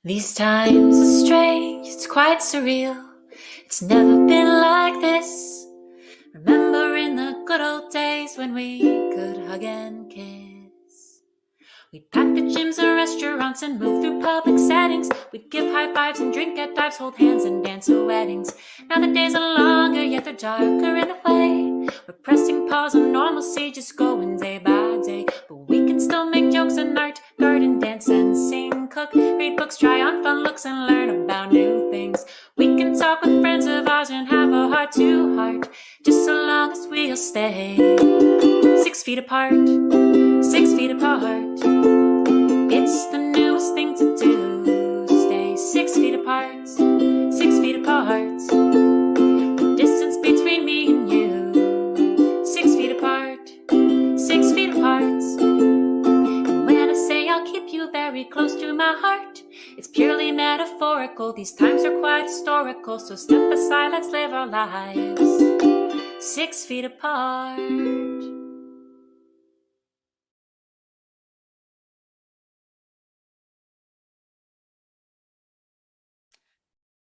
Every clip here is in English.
These times are strange, it's quite surreal. It's never been like this. Remembering the good old days when we could hug and kiss. We'd pack the gyms and restaurants and move through public settings. We'd give high fives and drink at dives, hold hands and dance at weddings. Now the days are longer, yet they're darker in a way. We're pressing pause on normalcy, just going day by day. But we can still make jokes and art, garden, dance and sing, cook, read books, try on fun looks and learn about new things. We can talk with friends of ours and have a heart to heart, just so long as we'll stay 6 feet apart, 6 feet apart. It's the newest thing to do. Stay 6 feet apart, 6 feet apart. The distance between me and you, 6 feet apart, 6 feet apart. And when I say I'll keep you very close to my heart, it's purely metaphorical. These times are quite historical, so step aside, let's live our lives 6 feet apart.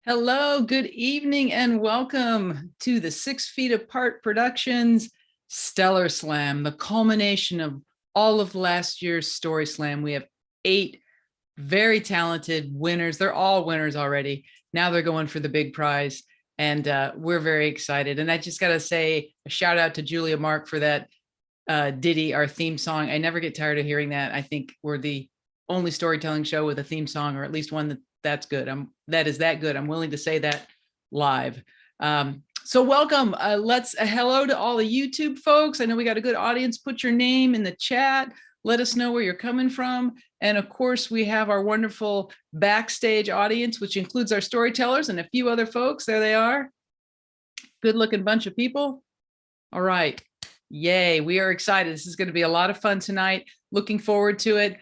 Hello, good evening, and welcome to the 6 Feet Apart Productions Stellarslam, the culmination of all of last year's Story Slam. We have 8 very talented winners. They're all winners already. Now they're going for the big prize, and we're very excited. And I just got to say a shout out to Julia Mark for that ditty, our theme song. I never get tired of hearing that. I think we're the only storytelling show with a theme song, or at least one that's good. That is that good. I'm willing to say that live. So welcome. Let's hello to all the YouTube folks. I know we got a good audience. Put your name in the chat. Let us know where you're coming from. And of course, we have our wonderful backstage audience, which includes our storytellers and a few other folks. There they are. Good looking bunch of people. All right. Yay. We are excited. This is going to be a lot of fun tonight. Looking forward to it.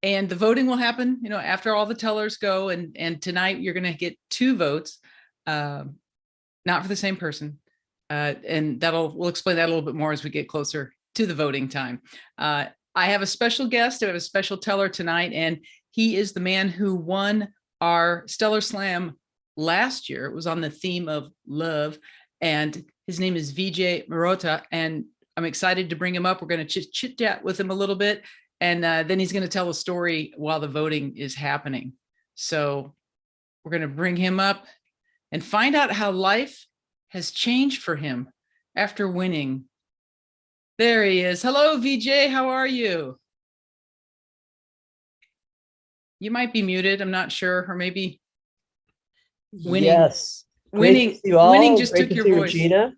And the voting will happen, after all the tellers go. And tonight you're going to get 2 votes, not for the same person. And we'll explain that a little bit more as we get closer to the voting time. I have a special guest. I have a special teller tonight, and he is the man who won our Stellar Slam last year. It was on the theme of love, and his name is Vijay Marota. And I'm excited to bring him up. We're going to chit chat with him a little bit. And then he's going to tell a story while the voting is happening. So we're going to bring him up and find out how life has changed for him after winning. There he is. Hello, Vijay. How are you? You might be muted. I'm not sure. Or maybe winning. Yes. Winning just took your voice. Regina.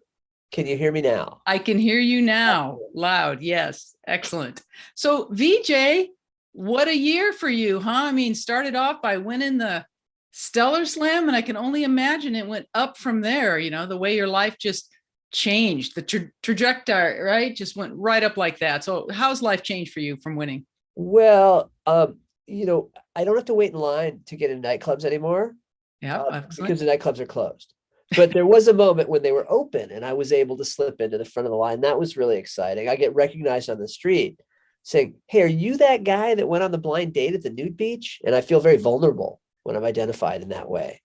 Can you hear me now? I can hear you now. Loud. Yes. Excellent. So Vijay, what a year for you, huh? I mean, started off by winning the Stellar Slam, and I can only imagine it went up from there. The way your life just changed, the trajectory, right? Just went right up like that. So how's life changed for you from winning? Well, I don't have to wait in line to get in nightclubs anymore. Yeah, because the nightclubs are closed. But there was a moment when they were open and I was able to slip into the front of the line. That was really exciting. I get recognized on the street saying, "Hey, are you that guy that went on the blind date at the nude beach?" And I feel very vulnerable when I'm identified in that way.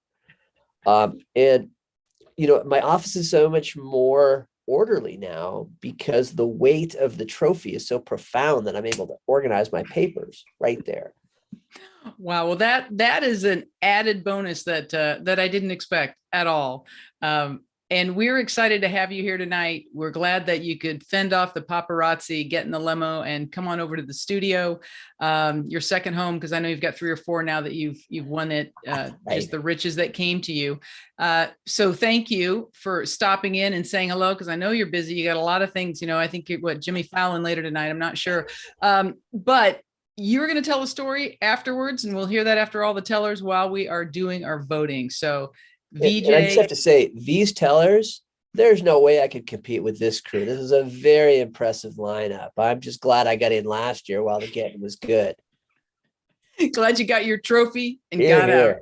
And my office is so much more orderly now because the weight of the trophy is so profound that I'm able to organize my papers right there. Wow. Well, that is an added bonus that I didn't expect at all. And we're excited to have you here tonight. We're glad that you could fend off the paparazzi, get in the limo, and come on over to the studio. Your second home, because I know you've got 3 or 4 now that you've won it. Just the riches that came to you. So thank you for stopping in and saying hello, because I know you're busy. You got a lot of things. I think you're Jimmy Fallon later tonight. I'm not sure, but you're going to tell a story afterwards, and we'll hear that after all the tellers while we are doing our voting. So Vijay, I just have to say, these tellers, there's no way I could compete with this crew. This is a very impressive lineup. I'm just glad I got in last year while the getting was good. Glad you got your trophy and got out.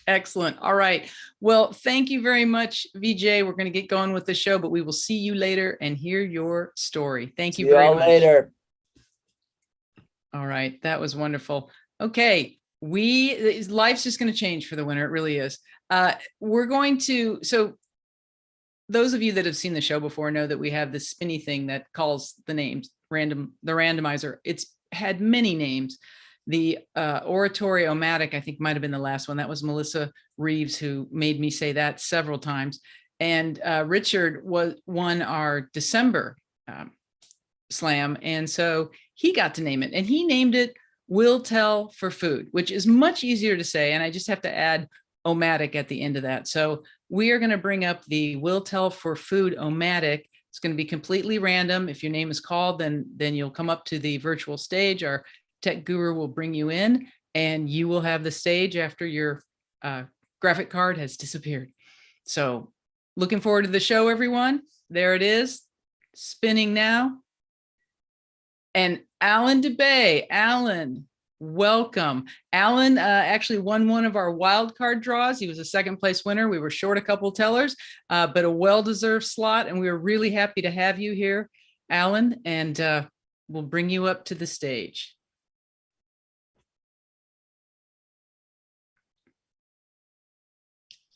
Excellent. All right. Well, thank you very much, Vijay. We're going to get going with the show, but we will see you later and hear your story. Thank you very much. Later. All right. That was wonderful. Okay. life's just going to change for the winter. It really is. We're going to, so those of you that have seen the show before know that we have this spinny thing that calls the names the randomizer. It's had many names. The oratory-o-matic, I think, might have been the last one. That was Melissa Reeves who made me say that several times. And Richard won our December slam. And so he got to name it. And he named it Will Tell for Food, which is much easier to say. And I just have to add o-matic at the end of that. So we are going to bring up the Will Tell for Food o-matic. It's going to be completely random. If your name is called, then you'll come up to the virtual stage. Our tech guru will bring you in, and you will have the stage after your graphic card has disappeared. So looking forward to the show, everyone. There it is, spinning now. And Alan DeBay. Alan, welcome. Alan actually won one of our wild card draws. He was a second place winner. We were short a couple tellers, but a well-deserved slot. And we were really happy to have you here, Alan, and we'll bring you up to the stage.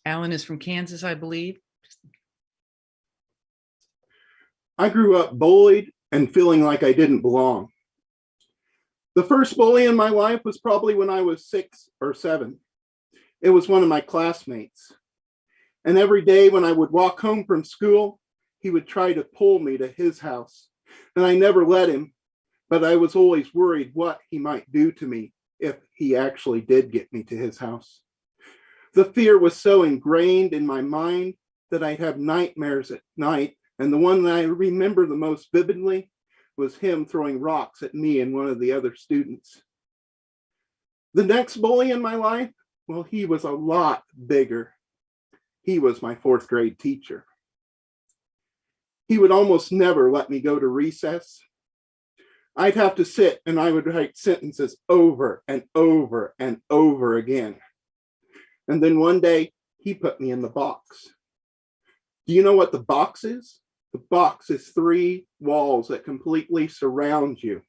Alan is from Kansas, I believe. I grew up bullied and feeling like I didn't belong. The first bully in my life was probably when I was 6 or 7. It was one of my classmates. And every day when I would walk home from school, he would try to pull me to his house. And I never let him, but I was always worried what he might do to me if he actually did get me to his house. The fear was so ingrained in my mind that I'd have nightmares at night. And the one that I remember the most vividly was him throwing rocks at me and one of the other students. The next bully in my life, well, he was a lot bigger. He was my 4th grade teacher. He would almost never let me go to recess. I'd have to sit and I would write sentences over and over and over again. And then one day he put me in the box. Do you know what the box is? The box is 3 walls that completely surround you,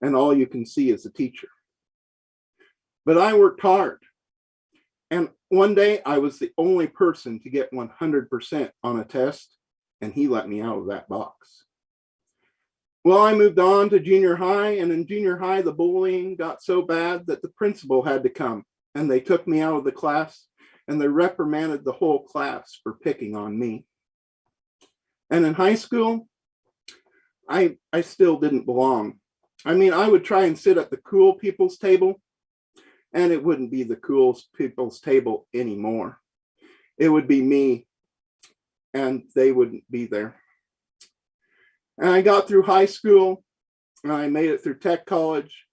and all you can see is the teacher. But I worked hard, and one day I was the only person to get 100% on a test, and he let me out of that box. Well, I moved on to junior high, and in junior high, the bullying got so bad that the principal had to come, and they took me out of the class, and they reprimanded the whole class for picking on me. And in high school, I still didn't belong. I mean, I would try and sit at the cool people's table, and it wouldn't be the cool people's table anymore. It would be me, and they wouldn't be there. And I got through high school, and I made it through tech college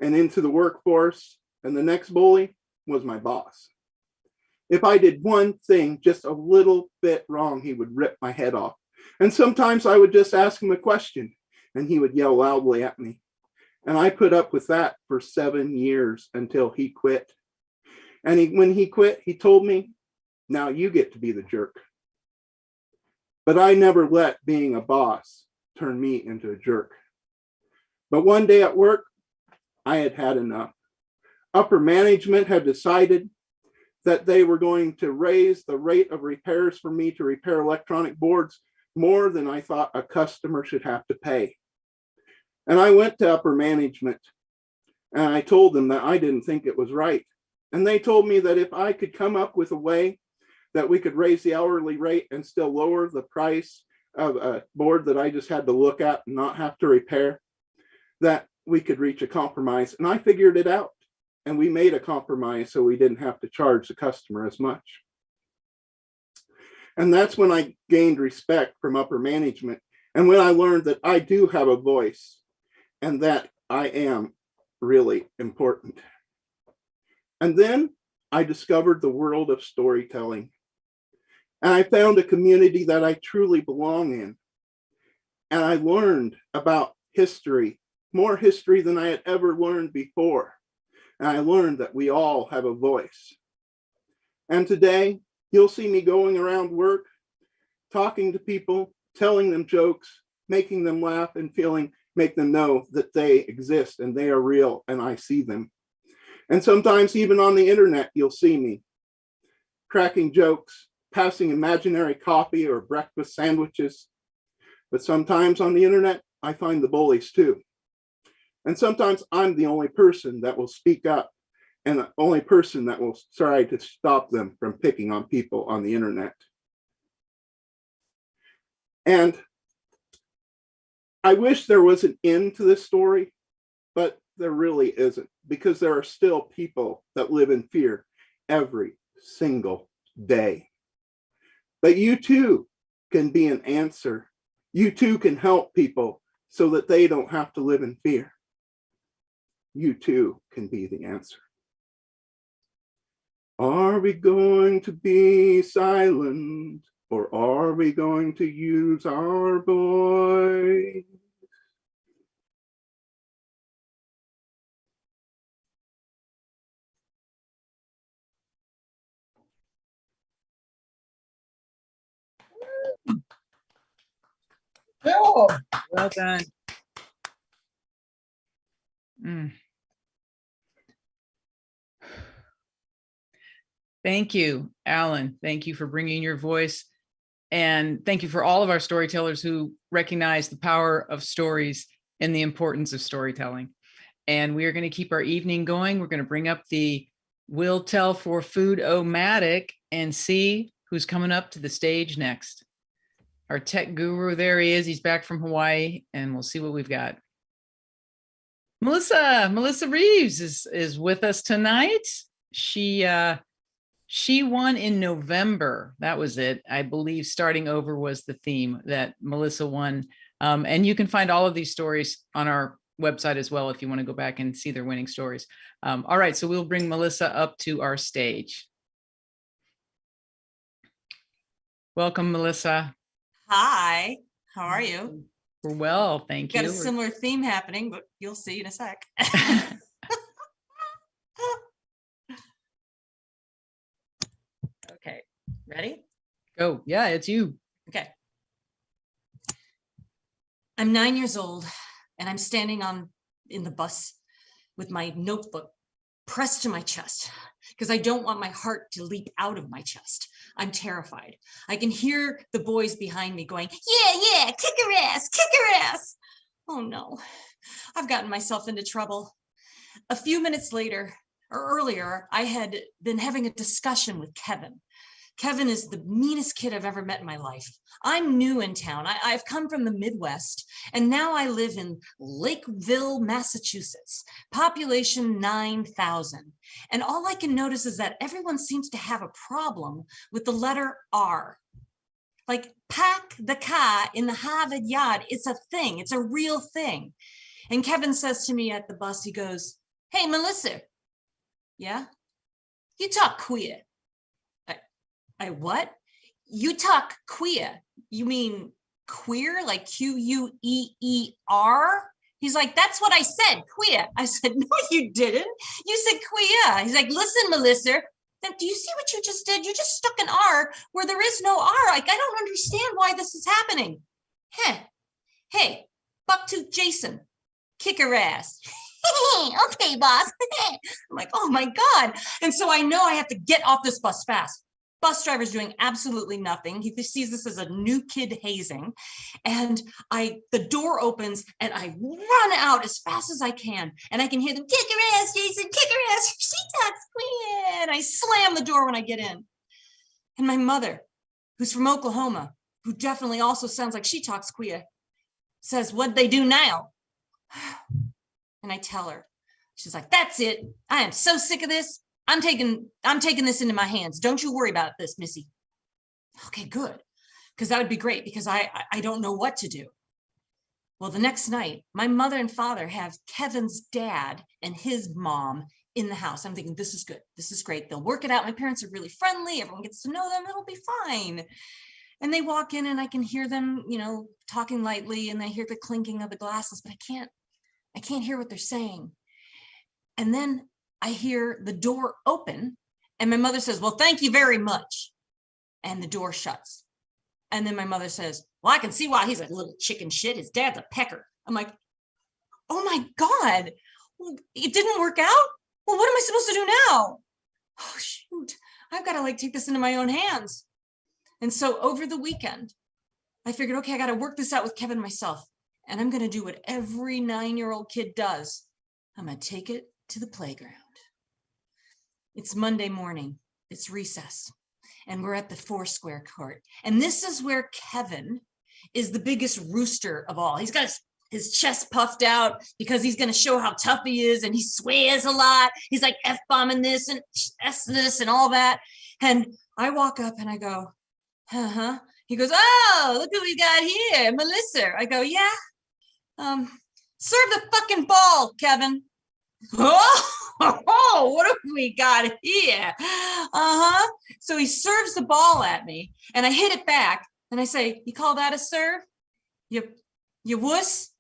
and into the workforce, and the next bully was my boss. If I did one thing just a little bit wrong, he would rip my head off. And sometimes I would just ask him a question and he would yell loudly at me. And I put up with that for 7 years until he quit. And when he quit, he told me, now you get to be the jerk. But I never let being a boss turn me into a jerk. But one day at work, I had had enough. Upper management had decided that they were going to raise the rate of repairs for me to repair electronic boards more than I thought a customer should have to pay. And I went to upper management and I told them that I didn't think it was right. And they told me that if I could come up with a way that we could raise the hourly rate and still lower the price of a board that I just had to look at and not have to repair, that we could reach a compromise. And I figured it out. And we made a compromise so we didn't have to charge the customer as much. And that's when I gained respect from upper management. And when I learned that I do have a voice and that I am really important. And then I discovered the world of storytelling. And I found a community that I truly belong in. And I learned about history, more history than I had ever learned before. And I learned that we all have a voice. And today, you'll see me going around work, talking to people, telling them jokes, making them laugh, and make them know that they exist and they are real and I see them. And sometimes even on the internet, you'll see me cracking jokes, passing imaginary coffee or breakfast sandwiches. But sometimes on the internet, I find the bullies too. And sometimes I'm the only person that will speak up and the only person that will try to stop them from picking on people on the internet. And I wish there was an end to this story, but there really isn't, because there are still people that live in fear every single day. But you too can be an answer. You too can help people so that they don't have to live in fear. You too can be the answer. Are we going to be silent, or are we going to use our voice? Oh, well done. Mm. Thank you, Alan. Thank you for bringing your voice. And thank you for all of our storytellers who recognize the power of stories and the importance of storytelling. And we are going to keep our evening going. We're going to bring up the Will Tell for Food-O-Matic and see who's coming up to the stage next. Our tech guru, there he is. He's back from Hawaii, and we'll see what we've got. Melissa Reeves is with us tonight. She won in November. That was it. I believe starting over was the theme that Melissa won. And you can find all of these stories on our website as well if you want to go back and see their winning stories. All right, so we'll bring Melissa up to our stage. Welcome, Melissa. Hi, how are you? We're well, thank you. Got a similar theme happening, but you'll see in a sec. Okay, ready? Go. Yeah, it's you. Okay. I'm 9 years old and I'm standing in the bus with my notebook pressed to my chest because I don't want my heart to leap out of my chest. I'm terrified. I can hear the boys behind me going, yeah, kick her ass, kick her ass. Oh no, I've gotten myself into trouble. A few minutes later, or earlier, I had been having a discussion with Kevin. Kevin is the meanest kid I've ever met in my life. I'm new in town. I've come from the Midwest, and now I live in Lakeville, Massachusetts, population 9,000. And all I can notice is that everyone seems to have a problem with the letter R. Like, pack the car in the Harvard yard. It's a thing. It's a real thing. And Kevin says to me at the bus, he goes, hey, Melissa. Yeah? You talk queer. I what? You talk queer. You mean queer, like Queer? He's like, that's what I said, queer. I said, no, you didn't. You said queer. He's like, listen, Melissa, then do you see what you just did? You just stuck an R where there is no R. Like, I don't understand why this is happening. Hey, bucktooth Jason, kick her ass. Okay, boss. I'm like, oh my God. And so I know I have to get off this bus fast. Bus driver's doing absolutely nothing. He sees this as a new kid hazing. And the door opens and I run out as fast as I can. And I can hear them, kick her ass, Jason, kick her ass. She talks queer. And I slam the door when I get in. And my mother, who's from Oklahoma, who definitely also sounds like she talks queer, says, what'd they do now? And I tell her, she's like, that's it. I am so sick of this. I'm taking this into my hands. Don't you worry about this, Missy. Okay, good. Because that would be great because I don't know what to do. Well, the next night, my mother and father have Kevin's dad and his mom in the house. I'm thinking, this is good. This is great. They'll work it out. My parents are really friendly. Everyone gets to know them. It'll be fine. And they walk in and I can hear them, talking lightly, and I hear the clinking of the glasses, but I can't hear what they're saying. And then I hear the door open and my mother says, well, thank you very much. And the door shuts. And then my mother says, well, I can see why he's a little chicken shit. His dad's a pecker. I'm like, oh my God, it didn't work out. well, what am I supposed to do now? Oh, shoot. I've got to like take this into my own hands. And so over the weekend, I figured, okay, I got to work this out with Kevin myself. And I'm going to do what every 9-year-old kid does. I'm going to take it to the playground. It's Monday morning. It's recess. And we're at the Foursquare court. And this is where Kevin is the biggest rooster of all. He's got his chest puffed out because he's going to show how tough he is. And he swears a lot. He's like F-bombing this and S this and all that. And I walk up and I go, uh-huh. He goes, oh, look who we got here, Melissa. I go, yeah. Serve the fucking ball, Kevin. Oh, what have we got here? Uh-huh. So he serves the ball at me and I hit it back and I say, you call that a serve? You wuss?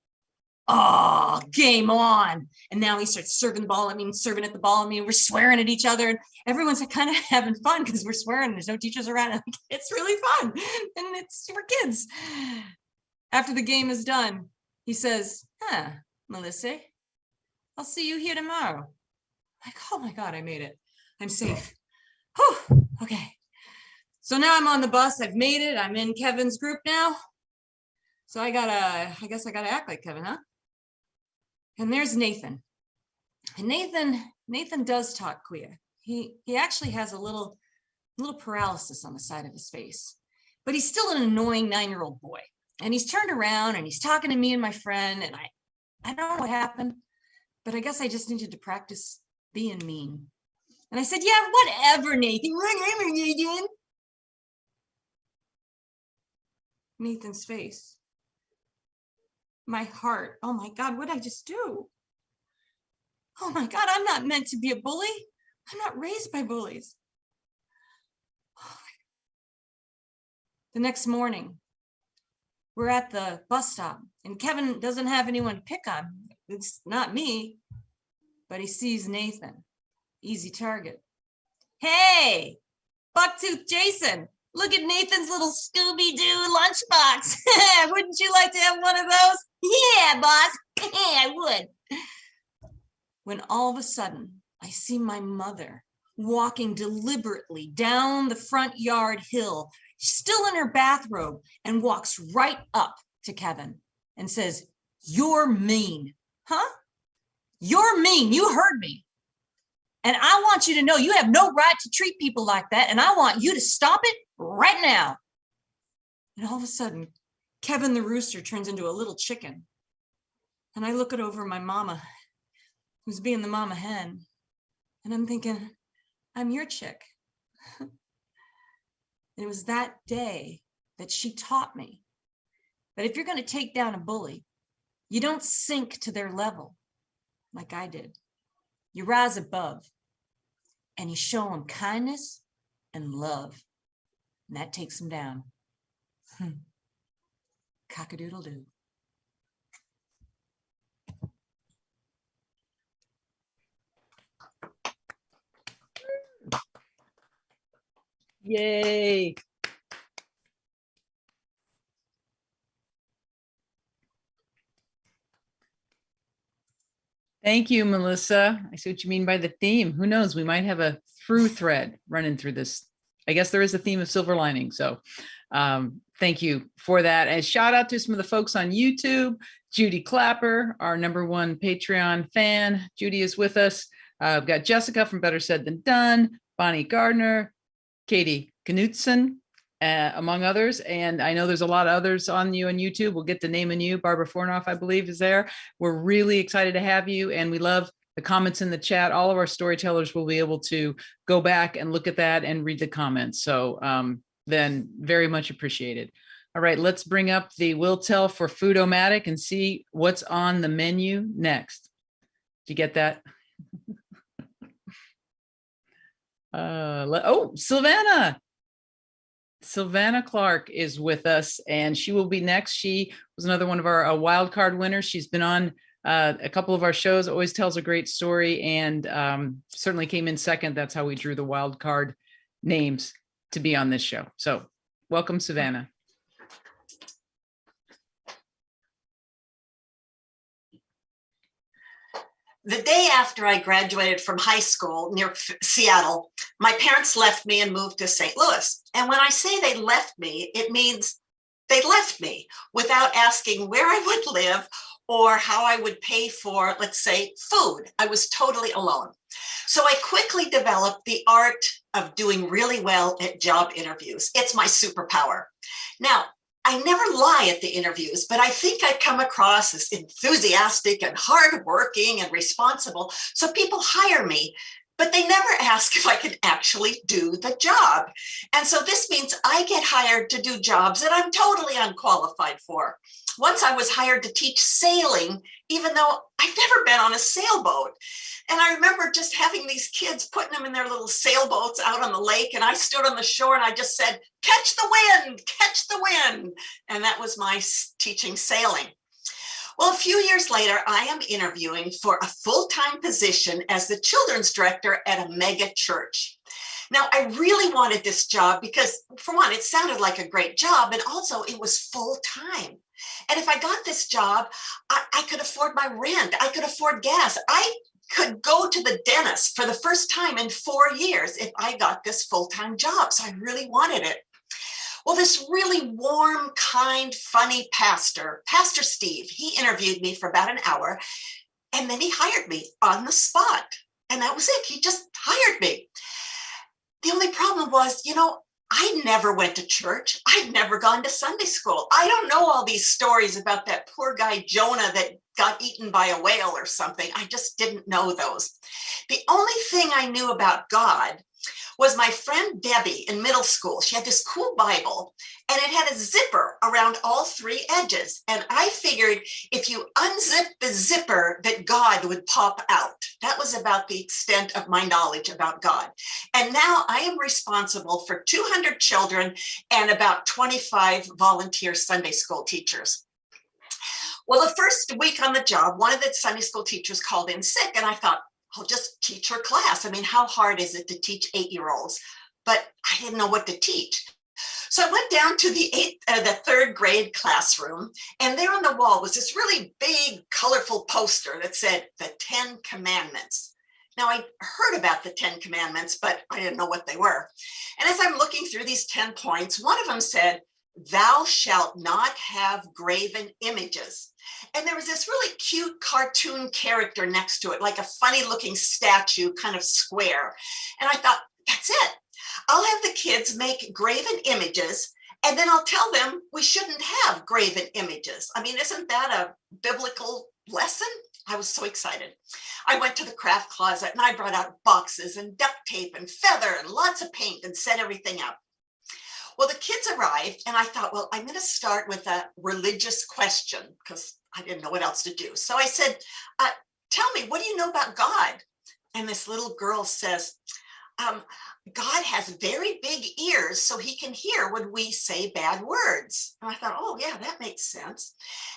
Oh, game on. And now he starts serving the ball at me and serving at the ball at me. And we're swearing at each other. And everyone's kind of having fun because we're swearing. There's no teachers around. It's really fun. And it's for kids. After the game is done, he says, Melissa, I'll see you here tomorrow. Like, oh my God, I made it. I'm safe. Whew. Okay. So now I'm on the bus. I've made it. I'm in Kevin's group now. So I guess I gotta act like Kevin, huh? And there's Nathan. And Nathan does talk queer. He actually has a little paralysis on the side of his face, but he's still an annoying 9-year-old boy. And he's turned around and he's talking to me and my friend. And I don't know what happened, but I guess I just needed to practice being mean. And I said, yeah, whatever, Nathan, whatever, Nathan. Nathan's face. My heart. Oh my God, what did I just do? Oh my God, I'm not meant to be a bully. I'm not raised by bullies. The next morning, we're at the bus stop and Kevin doesn't have anyone to pick on. It's not me, but he sees Nathan. Easy target. Hey, Bucktooth Jason, look at Nathan's little Scooby-Doo lunchbox. Wouldn't you like to have one of those? Yeah, boss. I would. When all of a sudden, I see my mother walking deliberately down the front yard hill, still in her bathrobe, and walks right up to Kevin and says, you're mean. Huh? You're mean. You heard me. And I want you to know you have no right to treat people like that. And I want you to stop it right now. And all of a sudden, Kevin the rooster turns into a little chicken. And I look over my mama, who's being the mama hen. And I'm thinking, I'm your chick. And it was that day that she taught me that if you're going to take down a bully, you don't sink to their level like I did. You rise above and you show them kindness and love. And that takes them down. Cock-a-doodle-doo. Yay. Thank you, Melissa. I see what you mean by the theme. Who knows? We might have a through thread running through this. I guess there is a theme of silver lining. So thank you for that. And shout out to some of the folks on YouTube. Judy Clapper, our #1 Patreon fan. Judy is with us. We've got Jessica from Better Said Than Done, Bonnie Gardner, Katie Knutson, among others. And I know there's a lot of others on you on YouTube. We'll get to naming you. Barbara Fornoff, I believe, is there. We're really excited to have you. And we love the comments in the chat. All of our storytellers will be able to go back and look at that and read the comments. So then very much appreciated. All right, let's bring up the Will Tell for Food-O-Matic and see what's on the menu next. Did you get that? Savannah. Savannah Clark is with us and she will be next. She was another one of our wild card winners. She's been on a couple of our shows, always tells a great story, and certainly came in second. That's how we drew the wild card names to be on this show. So welcome, Savannah. The day after I graduated from high school near Seattle, my parents left me and moved to St. Louis. And when I say they left me, it means they left me without asking where I would live or how I would pay for, let's say, food. I was totally alone. So I quickly developed the art of doing really well at job interviews. It's my superpower. Now, I never lie at the interviews, but I think I come across as enthusiastic and hardworking and responsible. So people hire me, but they never ask if I can actually do the job. And so this means I get hired to do jobs that I'm totally unqualified for. Once I was hired to teach sailing, even though I've never been on a sailboat. And I remember just having these kids, putting them in their little sailboats out on the lake. And I stood on the shore and I just said, catch the wind, catch the wind. And that was my teaching sailing. Well, a few years later, I am interviewing for a full-time position as the children's director at a mega church. Now, I really wanted this job because, for one, it sounded like a great job, and also it was full-time. And if I got this job, I could afford my rent. I could afford gas. I could go to the dentist for the first time in 4 years if I got this full-time job. So I really wanted it. Well, this really warm, kind, funny pastor, Pastor Steve, he interviewed me for about an hour, and then he hired me on the spot. And that was it. He just hired me. The only problem was, I never went to church. I'd never gone to Sunday school. I don't know all these stories about that poor guy, Jonah, that got eaten by a whale or something. I just didn't know those. The only thing I knew about God was my friend Debbie in middle school. She had this cool Bible and it had a zipper around all 3 edges. And I figured if you unzip the zipper that God would pop out. That was about the extent of my knowledge about God. And now I am responsible for 200 children and about 25 volunteer Sunday school teachers. Well, the first week on the job, one of the Sunday school teachers called in sick and I thought, I'll just teach her class. I mean, how hard is it to teach 8-year-olds? But I didn't know what to teach. So I went down to the 3rd grade classroom, and there on the wall was this really big, colorful poster that said the 10 Commandments. Now, I heard about the 10 Commandments, but I didn't know what they were. And as I'm looking through these 10 points, one of them said, "Thou shalt not have graven images." And there was this really cute cartoon character next to it, like a funny looking statue, kind of square. And I thought, that's it. I'll have the kids make graven images, and then I'll tell them we shouldn't have graven images. I mean, isn't that a biblical lesson? I was so excited. I went to the craft closet and I brought out boxes and duct tape and feather and lots of paint and set everything up. Well, the kids arrived and I thought, well, I'm going to start with a religious question because I didn't know what else to do. So I said, tell me, what do you know about God? And this little girl says, God has very big ears so he can hear when we say bad words. And I thought, oh yeah, that makes sense.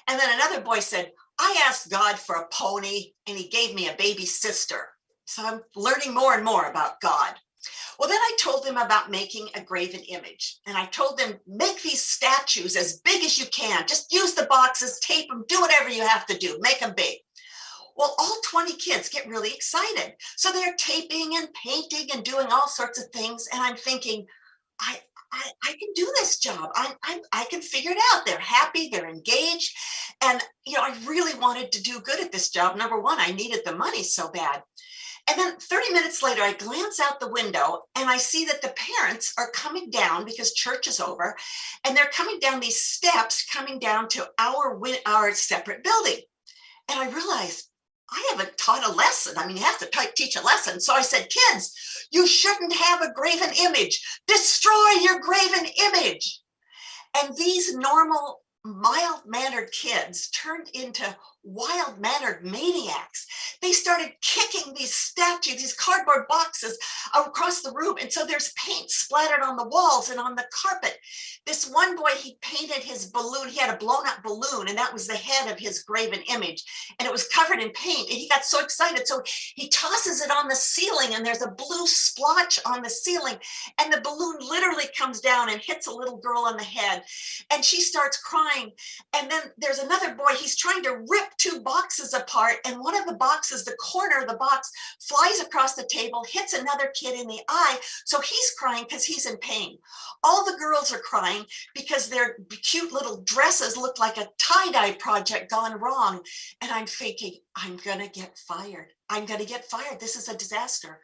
And then another boy said, I asked God for a pony and he gave me a baby sister. So I'm learning more and more about God. Well, then I told them about making a graven image. And I told them, make these statues as big as you can. Just use the boxes, tape them, do whatever you have to do, make them big. Well, all 20 kids get really excited. So they're taping and painting and doing all sorts of things. And I'm thinking, I can do this job. I can figure it out. They're happy, they're engaged. And, I really wanted to do good at this job. Number one, I needed the money so bad. And then 30 minutes later, I glance out the window and I see that the parents are coming down because church is over. And they're coming down these steps, coming down to our separate building. And I realized, I haven't taught a lesson. I mean, you have to teach a lesson. So I said, kids, you shouldn't have a graven image. Destroy your graven image. And these normal, mild-mannered kids turned into wild-mannered maniacs. They started kicking these statues, these cardboard boxes across the room. And so there's paint splattered on the walls and on the carpet. This one boy, he painted his balloon. He had a blown up balloon, and that was the head of his graven image. And it was covered in paint. And he got so excited. So he tosses it on the ceiling, and there's a blue splotch on the ceiling. And the balloon literally comes down and hits a little girl on the head. And she starts crying. And then there's another boy, he's trying to rip two boxes apart, and one of the boxes, the corner of the box, flies across the table, hits another kid in the eye. So he's crying because he's in pain. All the girls are crying because their cute little dresses look like a tie-dye project gone wrong. And I'm thinking, I'm going to get fired. I'm going to get fired. This is a disaster.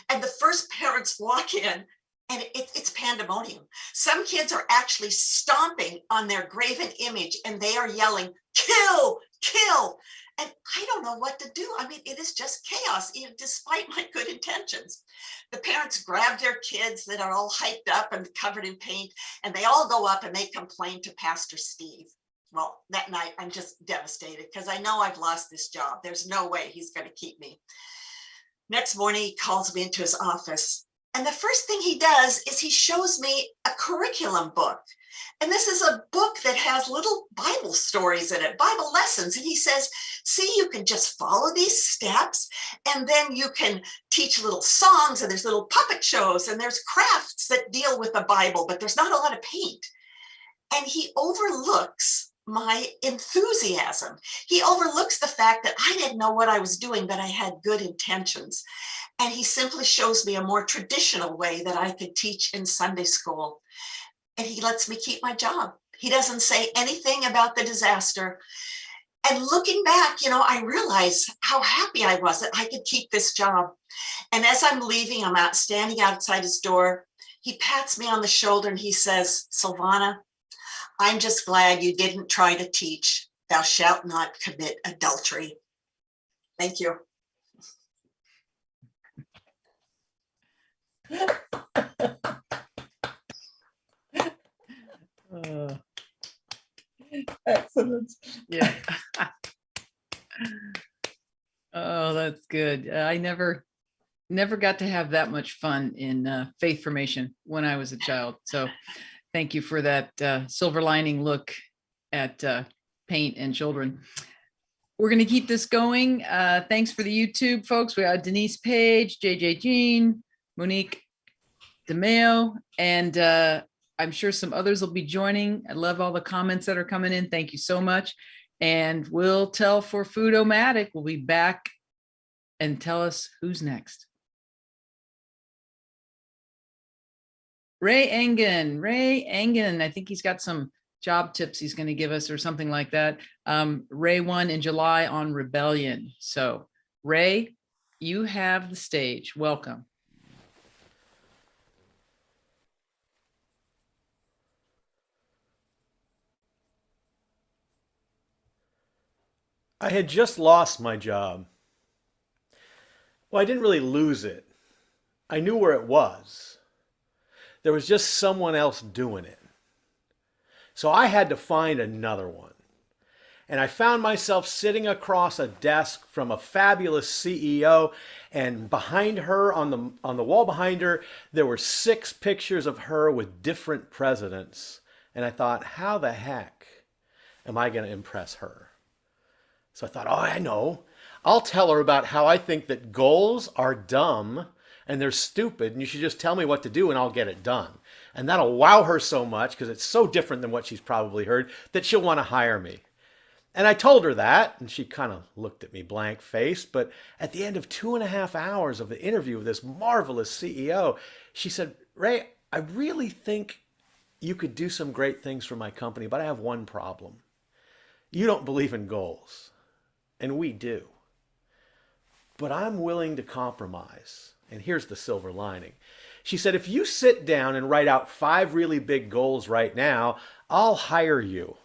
And the first parents walk in, and it's pandemonium. Some kids are actually stomping on their graven image, and they are yelling, kill, kill. And I don't know what to do. I mean, it is just chaos, even despite my good intentions. The parents grab their kids that are all hyped up and covered in paint, and they all go up and they complain to Pastor Steve. Well, that night, I'm just devastated because I know I've lost this job. There's no way he's going to keep me. Next morning, he calls me into his office. And the first thing he does is he shows me a curriculum book. And this is a book that has little Bible stories in it, Bible lessons. And he says, see, you can just follow these steps, and then you can teach little songs, and there's little puppet shows, and there's crafts that deal with the Bible, but there's not a lot of paint. And he overlooks my enthusiasm. He overlooks the fact that I didn't know what I was doing, but I had good intentions. And he simply shows me a more traditional way that I could teach in Sunday school. And he lets me keep my job. He doesn't say anything about the disaster. And looking back, I realize how happy I was that I could keep this job. And as I'm leaving, I'm standing outside his door. He pats me on the shoulder and he says, Silvana, I'm just glad you didn't try to teach, thou shalt not commit adultery. Thank you. Excellent. Yeah. Oh, that's good. I never got to have that much fun in faith formation when I was a child. So thank you for that silver lining look at paint and children. We're going to keep this going. Thanks for the YouTube folks. We got Denise Page, JJ Jean, Monique DeMeo, and I'm sure some others will be joining. I love all the comments that are coming in. Thank you so much. And we'll tell for Foodomatic. We'll be back and tell us who's next. Ray Engen. I think he's got some job tips he's going to give us or something like that. Ray won in July on Rebellion. So Ray, you have the stage. Welcome. I had just lost my job. Well, I didn't really lose it. I knew where it was. There was just someone else doing it. So I had to find another one. And I found myself sitting across a desk from a fabulous CEO, and behind her, on the wall behind her, there were 6 pictures of her with different presidents. And I thought, how the heck am I going to impress her? So I thought, oh, I know. I'll tell her about how I think that goals are dumb and they're stupid, and you should just tell me what to do and I'll get it done. And that'll wow her so much, because it's so different than what she's probably heard, that she'll want to hire me. And I told her that, and she kind of looked at me blank-faced. But at the end of 2.5 hours of the interview with this marvelous CEO, she said, Ray, I really think you could do some great things for my company, but I have one problem. You don't believe in goals. And we do. But I'm willing to compromise. And here's the silver lining. She said, if you sit down and write out 5 really big goals right now, I'll hire you.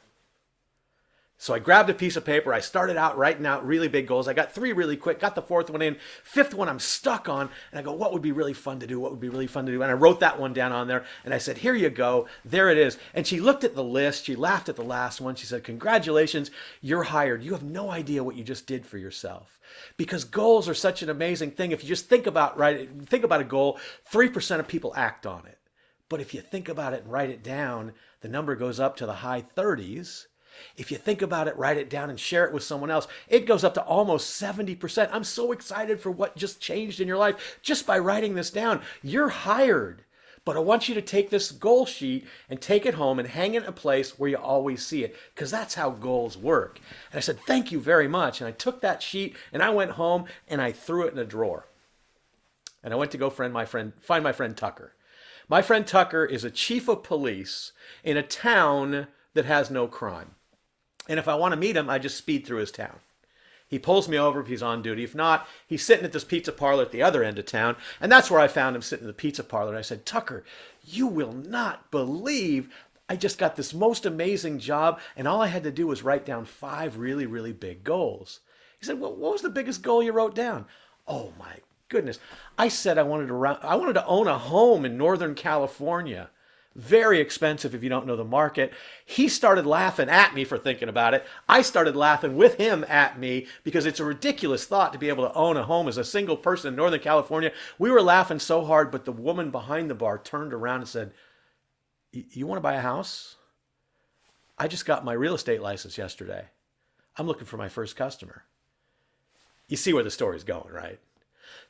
So I grabbed a piece of paper. I started out writing out really big goals. I got 3 really quick, got the 4th one in. 5th one I'm stuck on. And I go, what would be really fun to do? What would be really fun to do? And I wrote that one down on there. And I said, here you go. There it is. And she looked at the list. She laughed at the last one. She said, congratulations, you're hired. You have no idea what you just did for yourself. Because goals are such an amazing thing. If you just think about a goal, 3% of people act on it. But if you think about it and write it down, the number goes up to the high 30s. If you think about it, write it down and share it with someone else, it goes up to almost 70%. I'm so excited for what just changed in your life just by writing this down. You're hired. But I want you to take this goal sheet and take it home and hang it in a place where you always see it, because that's how goals work. And I said, thank you very much. And I took that sheet and I went home and I threw it in a drawer. And I went to go find my friend Tucker. My friend Tucker is a chief of police in a town that has no crime. And if I want to meet him, I just speed through his town. He pulls me over if he's on duty. If not, he's sitting at this pizza parlor at the other end of town. And that's where I found him, sitting in the pizza parlor. And I said, Tucker, you will not believe I just got this most amazing job. And all I had to do was write down 5 really, really big goals. He said, well, what was the biggest goal you wrote down? Oh, my goodness. I said I wanted to own a home in Northern California. Very expensive if you don't know the market. He started laughing at me for thinking about it. I started laughing with him at me, because it's a ridiculous thought to be able to own a home as a single person in Northern California. We were laughing so hard, but the woman behind the bar turned around and said, you want to buy a house? I just got my real estate license yesterday. I'm looking for my first customer. You see where the story's going, right?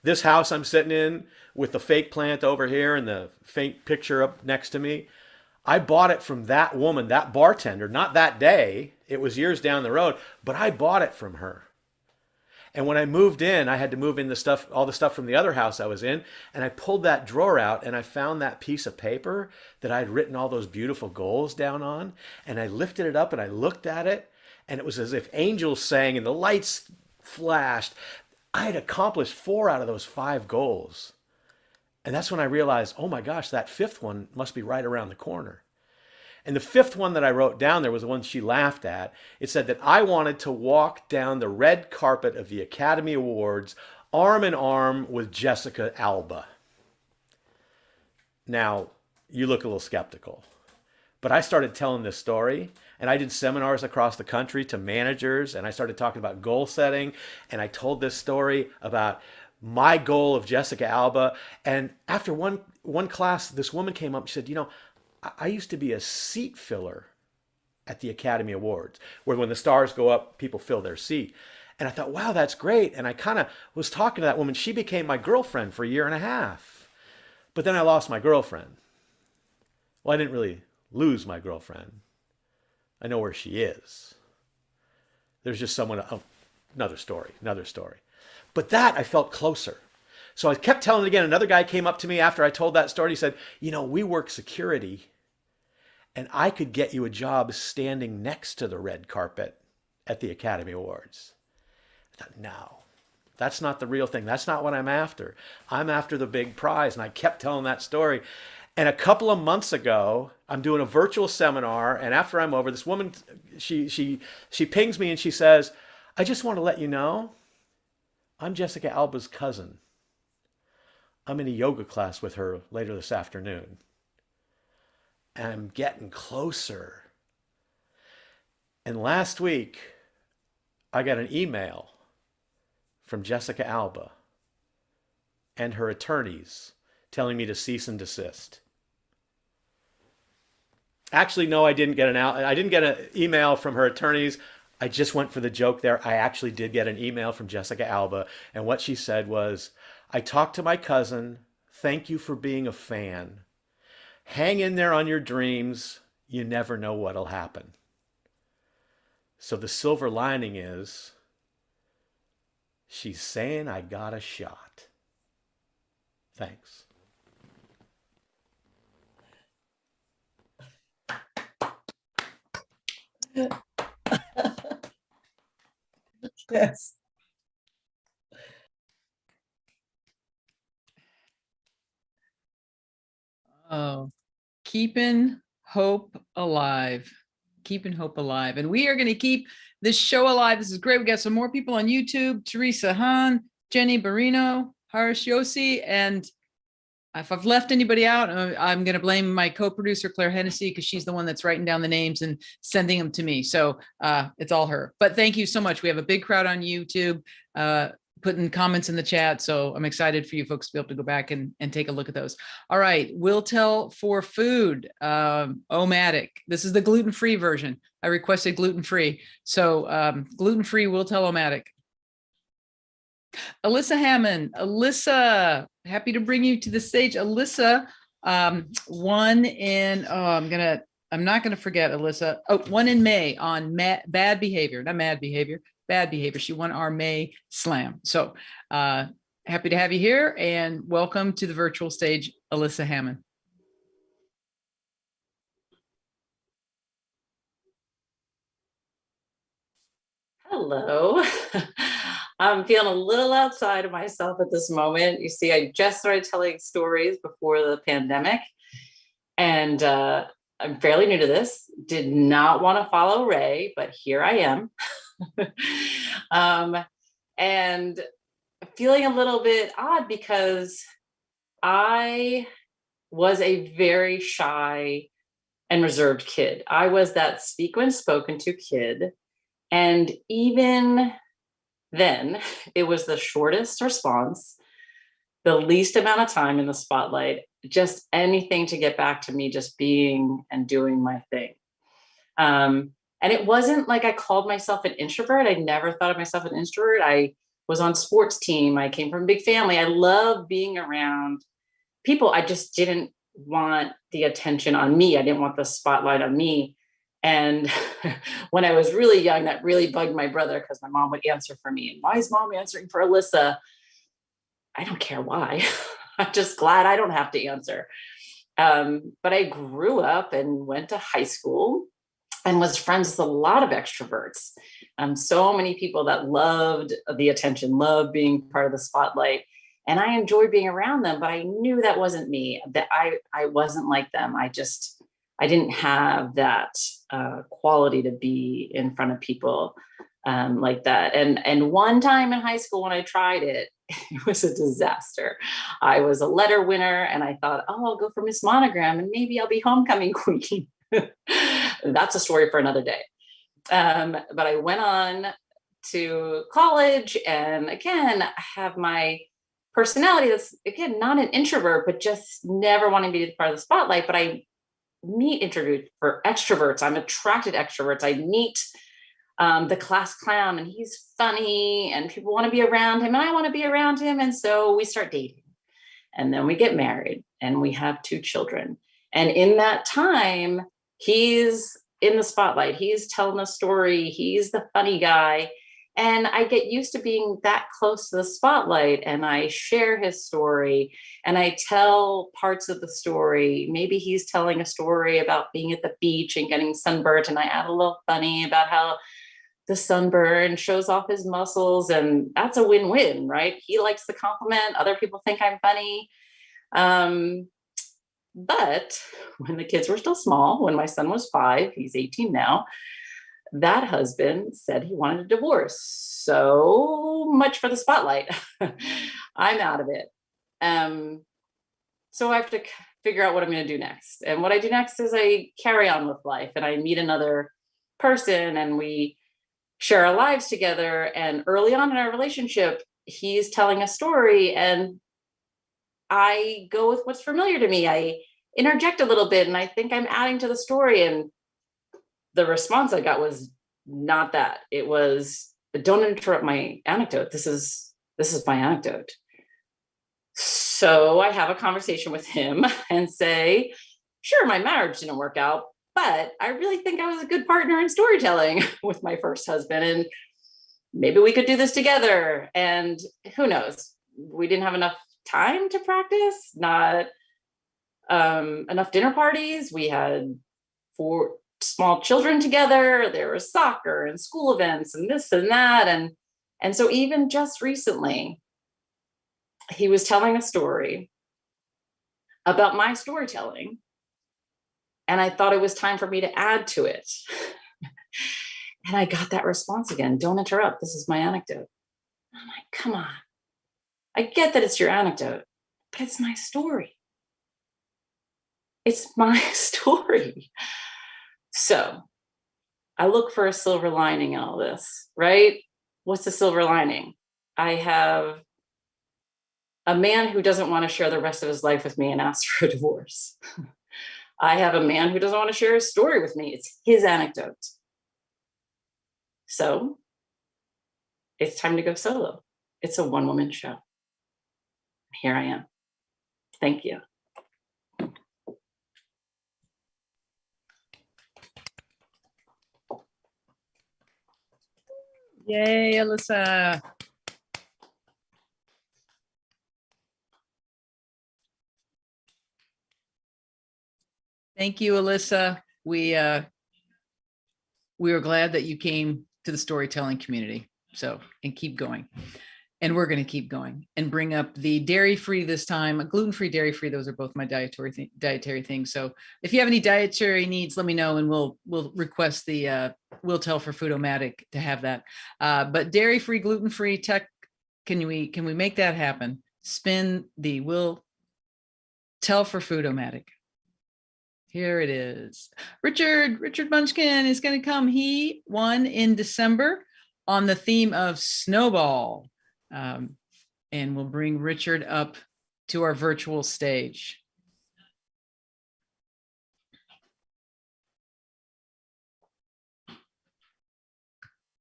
This house I'm sitting in with the fake plant over here and the fake picture up next to me, I bought it from that woman, that bartender, not that day. It was years down the road, but I bought it from her. And when I moved in, I had to move in all the stuff from the other house I was in. And I pulled that drawer out and I found that piece of paper that I'd written all those beautiful goals down on. And I lifted it up and I looked at it, and it was as if angels sang and the lights flashed. I had accomplished 4 out of those 5 goals. And that's when I realized, oh my gosh, that 5th one must be right around the corner. And the 5th one that I wrote down there was the one she laughed at. It said that I wanted to walk down the red carpet of the Academy Awards arm in arm with Jessica Alba. Now, you look a little skeptical, but I started telling this story. And I did seminars across the country to managers, and I started talking about goal setting. And I told this story about my goal of Jessica Alba. And after one class, this woman came up and said, I used to be a seat filler at the Academy Awards, where when the stars go up, people fill their seat. And I thought, wow, that's great. And I kind of was talking to that woman. She became my girlfriend for a year and a half. But then I lost my girlfriend. Well, I didn't really lose my girlfriend. I know where she is. There's just another story. But that, I felt closer. So I kept telling it again. Another guy came up to me after I told that story. He said, we work security, and I could get you a job standing next to the red carpet at the Academy Awards. I thought, no, that's not the real thing. That's not what I'm after. I'm after the big prize. And I kept telling that story. And a couple of months ago, I'm doing a virtual seminar, and after I'm over, this woman, she pings me and she says, I just want to let you know, I'm Jessica Alba's cousin. I'm in a yoga class with her later this afternoon. And I'm getting closer. And last week, I got an email from Jessica Alba and her attorneys telling me to cease and desist. Actually, no, I didn't get an email from her attorneys. I just went for the joke there. I actually did get an email from Jessica Alba, and what she said was, I talked to my cousin. Thank you for being a fan. Hang in there on your dreams. You never know what'll happen. So the silver lining is, she's saying I got a shot. Thanks. Yes. Oh, keeping hope alive. Keeping hope alive. And we are going to keep this show alive. This is great. We got some more people on YouTube. Teresa Hahn, Jenny Barino, Harish Yossi, and if I've left anybody out, I'm going to blame my co-producer, Claire Hennessy, because she's the one that's writing down the names and sending them to me. So it's all her. But thank you so much. We have a big crowd on YouTube, putting comments in the chat. So I'm excited for you folks to be able to go back and take a look at those. All right. Will tell for food. Omatic. This is the gluten-free version. I requested gluten-free. So gluten-free will tell Omatic. Alyssa Hammond. Alyssa, happy to bring you to the stage. Alyssa One in, I'm not going to forget, Alyssa. Oh, one in May on bad behavior, not mad behavior, bad behavior. She won our May slam. So happy to have you here, and welcome to the virtual stage, Alyssa Hammond. Hello. I'm feeling a little outside of myself at this moment. You see, I just started telling stories before the pandemic, and I'm fairly new to this. Did not want to follow Ray, but here I am. And feeling a little bit odd because I was a very shy and reserved kid. I was that speak when spoken to kid. And even then, it was the shortest response, the least amount of time in the spotlight, just anything to get back to me just being and doing my thing. And it wasn't like I called myself an introvert. I never thought of myself an introvert. I was on sports team. I came from a big family. I love being around people. I just didn't want the attention on me. I didn't want the spotlight on me. And when I was really young, that really bugged my brother because my mom would answer for me. And why is mom answering for Alyssa? I don't care why. I'm just glad I don't have to answer. But I grew up and went to high school and was friends with a lot of extroverts. So many people that loved the attention, loved being part of the spotlight. And I enjoyed being around them, but I knew that wasn't me, that I wasn't like them. I didn't have that quality to be in front of people like that. And one time in high school when I tried it, it was a disaster. I was a letter winner and I thought, oh, I'll go for Miss Monogram and maybe I'll be homecoming queen. That's a story for another day. But I went on to college, and again, I have my personality that's, again, not an introvert, but just never wanting to be part of the spotlight. But I meet interviewed for extroverts. I'm attracted to extroverts. I meet the class clown, and he's funny, and people want to be around him, and I want to be around him. And so we start dating, and then we get married, and we have 2 children. And in that time, he's in the spotlight. He's telling a story. He's the funny guy. And I get used to being that close to the spotlight, and I share his story and I tell parts of the story. Maybe he's telling a story about being at the beach and getting sunburned, and I add a little funny about how the sunburn shows off his muscles, and that's a win-win, right? He likes the compliment. Other people think I'm funny. But when the kids were still small, when my son was 5, he's 18 now, that husband said he wanted a divorce. So much for the spotlight. I'm out of it. So I have to figure out what I'm going to do next. And what I do next is I carry on with life, and I meet another person and we share our lives together. And early on in our relationship, he's telling a story and I go with what's familiar to me. I interject a little bit and I think I'm adding to the story. And the response I got was not that. It was, don't interrupt my anecdote. This is my anecdote. So I have a conversation with him and say, sure, my marriage didn't work out, but I really think I was a good partner in storytelling with my first husband. And maybe we could do this together. And who knows? We didn't have enough time to practice, not enough dinner parties. We had 4 small children together. There was soccer and school events and this and that. And so even just recently, he was telling a story about my storytelling. And I thought it was time for me to add to it. And I got that response again. Don't interrupt. This is my anecdote. I'm like, come on. I get that it's your anecdote, but it's my story. It's my story. So I look for a silver lining in all this, right? What's the silver lining? I have a man who doesn't want to share the rest of his life with me and asks for a divorce. I have a man who doesn't want to share his story with me. It's his anecdote. So it's time to go solo. It's a one-woman show. Here I am. Thank you. Yay, Alyssa. Thank you, Alyssa. We are glad that you came to the storytelling community. So, and keep going. And we're going to keep going and bring up the dairy-free this time, gluten-free, dairy-free. Those are both my dietary things. So if you have any dietary needs, let me know, and we'll request the Will Tell for Foodomatic to have that. But dairy-free, gluten-free tech, can we make that happen? Spin the Will Tell for Foodomatic. Here it is. Richard Munchkin is going to come. He won in December on the theme of Snowball. And we'll bring Richard up to our virtual stage.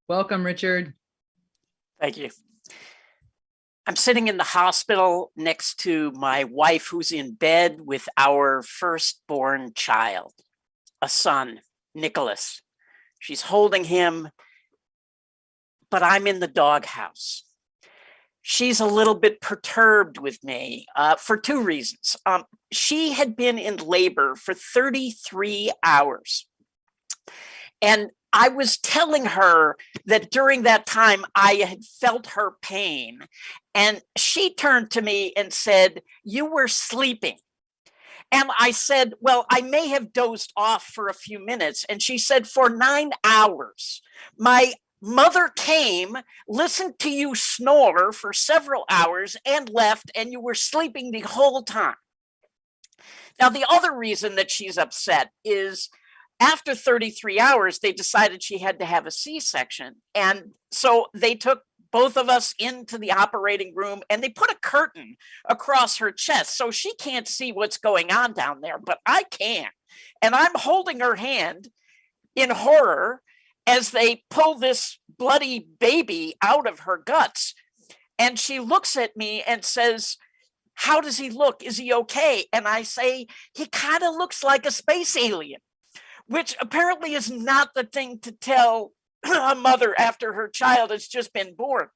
Welcome, Richard. Thank you. I'm sitting in the hospital next to my wife, who's in bed with our firstborn child, a son, Nicholas. She's holding him, but I'm in the doghouse. She's a little bit perturbed with me for two reasons. She had been in labor for 33 hours. And I was telling her that during that time, I had felt her pain. And she turned to me and said, "You were sleeping." And I said, "Well, I may have dozed off for a few minutes." And she said, "For 9 hours. My mother came, listened to you snore for several hours and left, and you were sleeping the whole time." Now, the other reason that she's upset is after 33 hours, they decided she had to have a C-section. And so they took both of us into the operating room and they put a curtain across her chest so she can't see what's going on down there, but I can. And I'm holding her hand in horror as they pull this bloody baby out of her guts. And she looks at me and says, "How does he look? Is he okay?" And I say, "He kind of looks like a space alien," which apparently is not the thing to tell a mother after her child has just been born.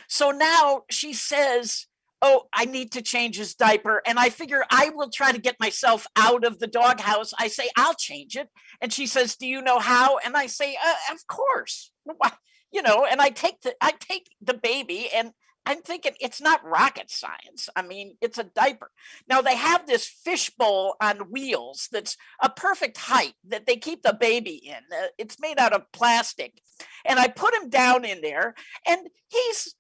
So now she says, "Oh, I need to change his diaper." And I figure I will try to get myself out of the doghouse. I say, "I'll change it." And she says, "Do you know how?" And I say, "Of course." You know, and I take the baby, and I'm thinking it's not rocket science. I mean, it's a diaper. Now they have this fishbowl on wheels that's a perfect height that they keep the baby in. It's made out of plastic. And I put him down in there, and he's,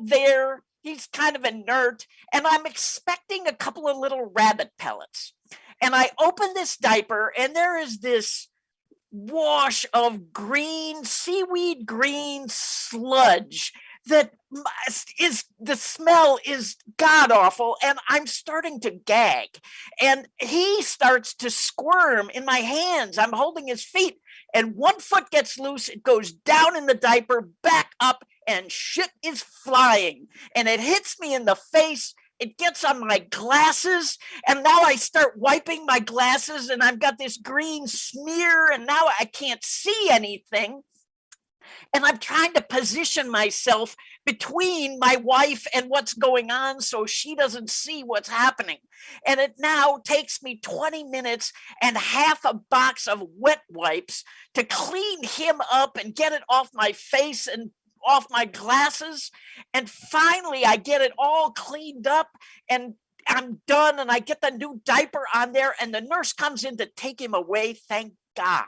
there. He's kind of inert, and I'm expecting a couple of little rabbit pellets. And I open this diaper, and there is this wash of green, seaweed green sludge that is, the smell is god awful, and I'm starting to gag. And he starts to squirm in my hands. I'm holding his feet, and one foot gets loose. It goes down in the diaper, back up, and shit is flying. And it hits me in the face. It gets on my glasses, and now I start wiping my glasses, and I've got this green smear, and now I can't see anything. And I'm trying to position myself between my wife and what's going on so she doesn't see what's happening. And it now takes me 20 minutes and half a box of wet wipes to clean him up and get it off my face and off my glasses. And finally, I get it all cleaned up, and I'm done, and I get the new diaper on there, and the nurse comes in to take him away, thank God.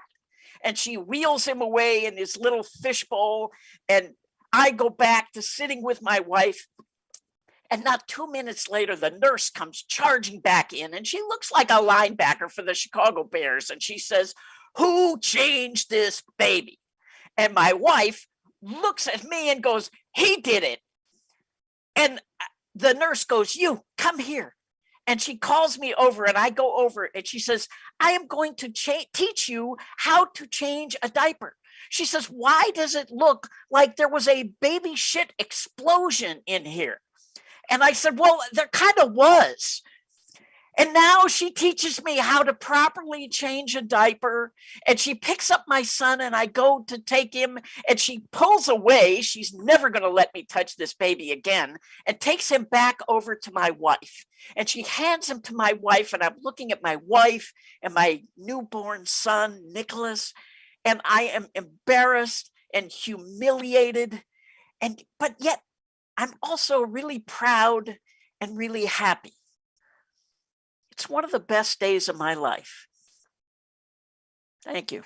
And she wheels him away in his little fishbowl, and I go back to sitting with my wife. And not 2 minutes later, the nurse comes charging back in, and she looks like a linebacker for the Chicago Bears. And she says, "Who changed this baby?" And my wife looks at me and goes, "He did it." And the nurse goes, "You come here." And she calls me over, and I go over, and she says, "I am going to teach you how to change a diaper." She says, "Why does it look like there was a baby shit explosion in here?" And I said, "Well, there kind of was." And now she teaches me how to properly change a diaper. And she picks up my son and I go to take him and she pulls away. She's never going to let me touch this baby again, and takes him back over to my wife. And she hands him to my wife, and I'm looking at my wife and my newborn son, Nicholas, and I am embarrassed and humiliated. But yet I'm also really proud and really happy. It's one of the best days of my life. Thank you.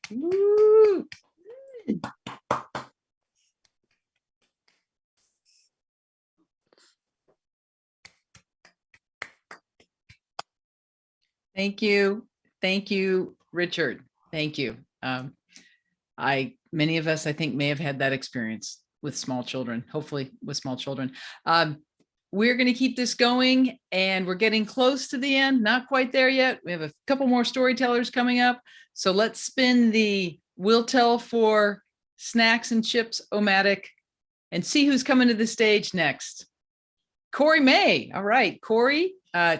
Woo. Thank you. Thank you, Richard. Thank you. Many of us, I think, may have had that experience with small children, hopefully with small children. We're going to keep this going, and we're getting close to the end, not quite there yet. We have a couple more storytellers coming up. So let's spin the Will Tell for Snacks and Chips O-Matic and see who's coming to the stage next. Corey May. All right, Corey.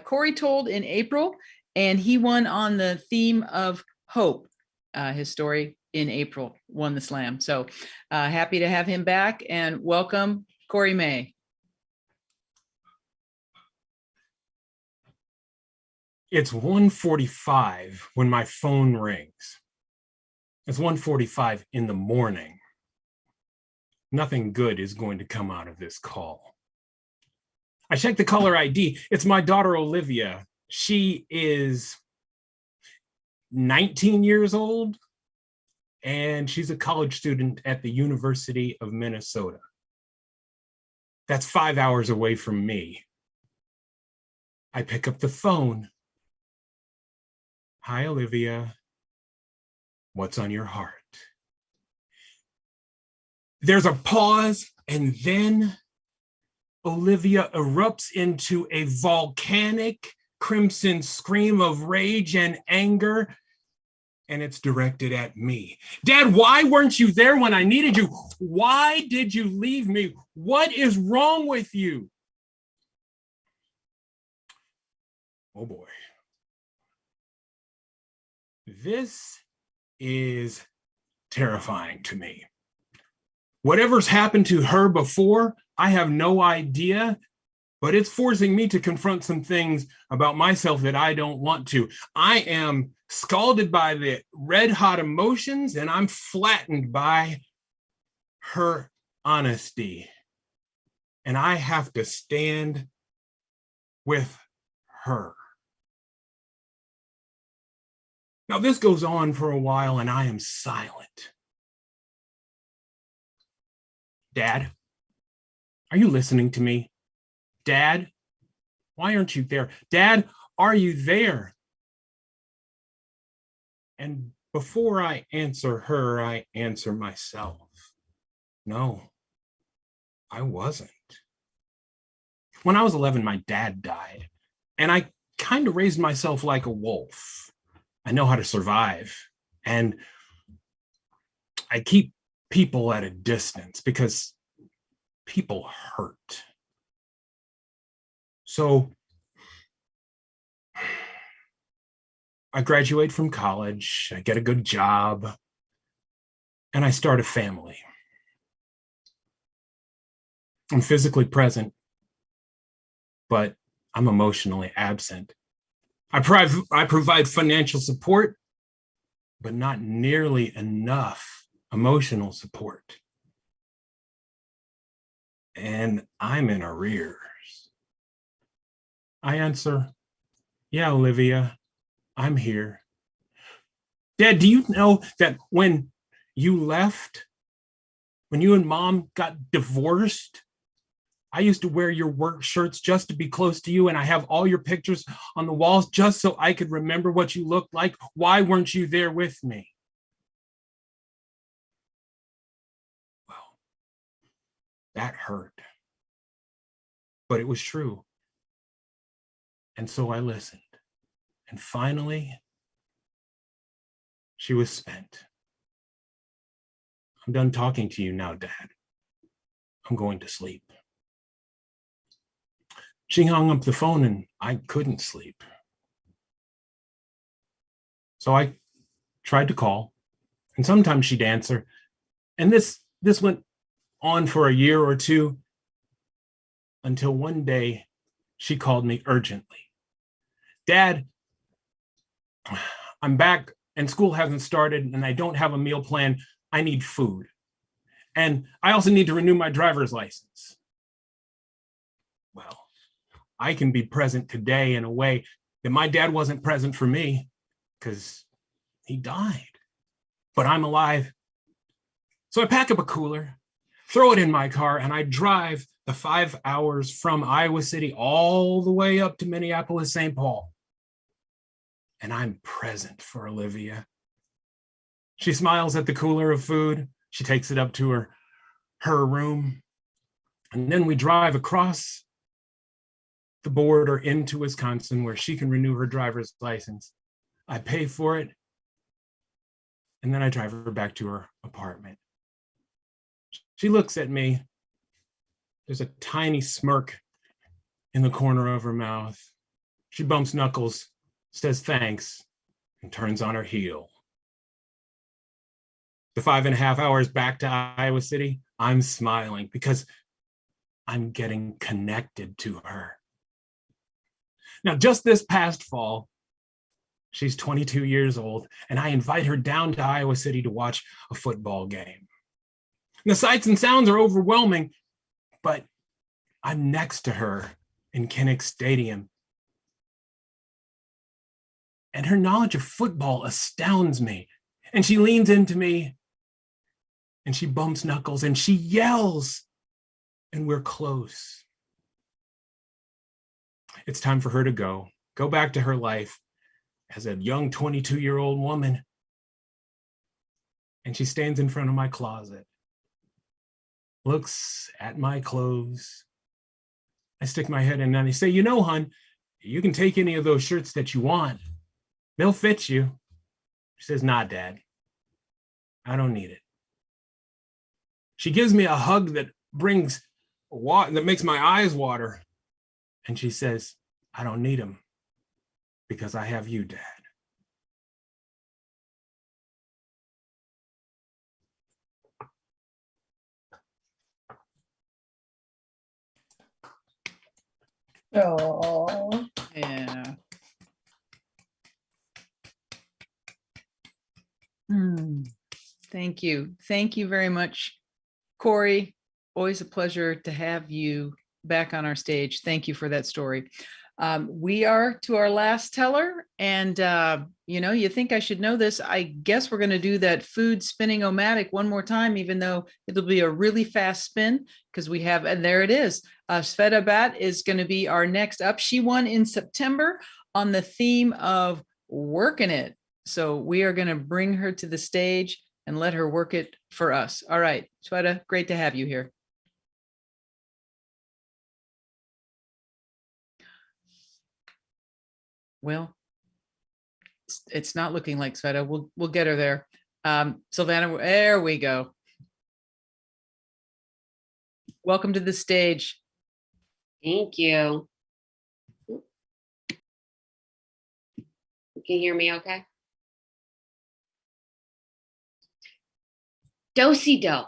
Corey told in April, and he won on the theme of hope. His story in April won the slam. So happy to have him back, and welcome, Corey May. It's 1:45 when my phone rings. It's 1:45 in the morning. Nothing good is going to come out of this call. I check the caller ID. It's my daughter, Olivia. She is 19 years old, and she's a college student at the University of Minnesota. That's 5 hours away from me. I pick up the phone. Hi, Olivia. What's on your heart? There's a pause, and then Olivia erupts into a volcanic crimson scream of rage and anger, and it's directed at me. Dad, why weren't you there when I needed you? Why did you leave me? What is wrong with you? Oh boy. This is terrifying to me. Whatever's happened to her before, I have no idea, but it's forcing me to confront some things about myself that I don't want to. I am scalded by the red hot emotions, and I'm flattened by her honesty. And I have to stand with her. Now, this goes on for a while, and I am silent. Dad, are you listening to me? Dad, why aren't you there? Dad, are you there? And before I answer her, I answer myself. No, I wasn't. When I was 11, my dad died, and I kind of raised myself like a wolf. I know how to survive, and I keep people at a distance because people hurt. So I graduate from college, I get a good job, and I start a family. I'm physically present, but I'm emotionally absent. I provide financial support, but not nearly enough emotional support. And I'm in arrears. I answer, yeah, Olivia, I'm here. Dad, do you know that when you left, when you and Mom got divorced, I used to wear your work shirts just to be close to you, and I have all your pictures on the walls just so I could remember what you looked like. Why weren't you there with me? Well, that hurt. But it was true. And so I listened. And finally, she was spent. I'm done talking to you now, Dad. I'm going to sleep. She hung up the phone and I couldn't sleep. So I tried to call, and sometimes she'd answer. And this went on for a year or two until one day she called me urgently. Dad, I'm back and school hasn't started and I don't have a meal plan. I need food. And I also need to renew my driver's license. Well, I can be present today in a way that my dad wasn't present for me because he died, but I'm alive. So I pack up a cooler, throw it in my car, and I drive the 5 hours from Iowa City all the way up to Minneapolis, St. Paul. And I'm present for Olivia. She smiles at the cooler of food. She takes it up to her room. And then we drive across the border into Wisconsin where she can renew her driver's license. I pay for it. And then I drive her back to her apartment. She looks at me. There's a tiny smirk in the corner of her mouth. She bumps knuckles, says thanks, and turns on her heel. The 5.5 hours back to Iowa City, I'm smiling because I'm getting connected to her. Now, just this past fall, she's 22 years old, and I invite her down to Iowa City to watch a football game. The sights and sounds are overwhelming, but I'm next to her in Kinnick Stadium. And her knowledge of football astounds me. And she leans into me, and she bumps knuckles, and she yells, and we're close. It's time for her to go back to her life as a young 22-year-old woman. And she stands in front of my closet, looks at my clothes. I stick my head in and I say, you know, hon, you can take any of those shirts that you want. They'll fit you. She says, nah, Dad, I don't need it. She gives me a hug that makes my eyes water. And she says, I don't need them because I have you, Dad. Oh, yeah. Thank you. Thank you very much, Corey. Always a pleasure to have you back on our stage. Thank you for that story. We are to our last teller, and you think I should know this. I guess we're going to do that food spinning-o-matic one more time, even though it'll be a really fast spin because we have, and there it is. Sveta Bat is going to be our next up. She won in September on the theme of working it. So we are going to bring her to the stage and let her work it for us. All right, Sveta, great to have you here. Well, it's not looking like Sveta. We'll get her there. Silvana, there we go. Welcome to the stage. Thank you. You can hear me okay? Do-si-do.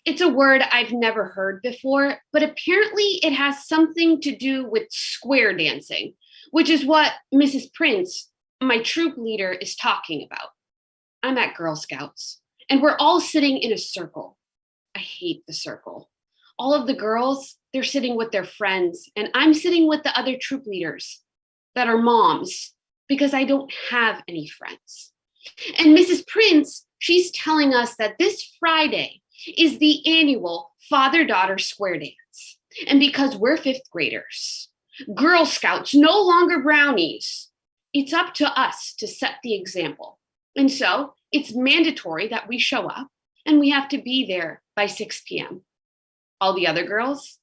It's a word I've never heard before, but apparently it has something to do with square dancing, which is what Mrs. Prince, my troop leader, is talking about. I'm at Girl Scouts, and we're all sitting in a circle. I hate the circle. All of the girls, they're sitting with their friends, and I'm sitting with the other troop leaders that are moms, because I don't have any friends. And Mrs. Prince, she's telling us that this Friday is the annual father-daughter square dance. And because we're fifth graders, Girl Scouts, no longer brownies, it's up to us to set the example. And so it's mandatory that we show up and we have to be there by 6 p.m. All the other girls,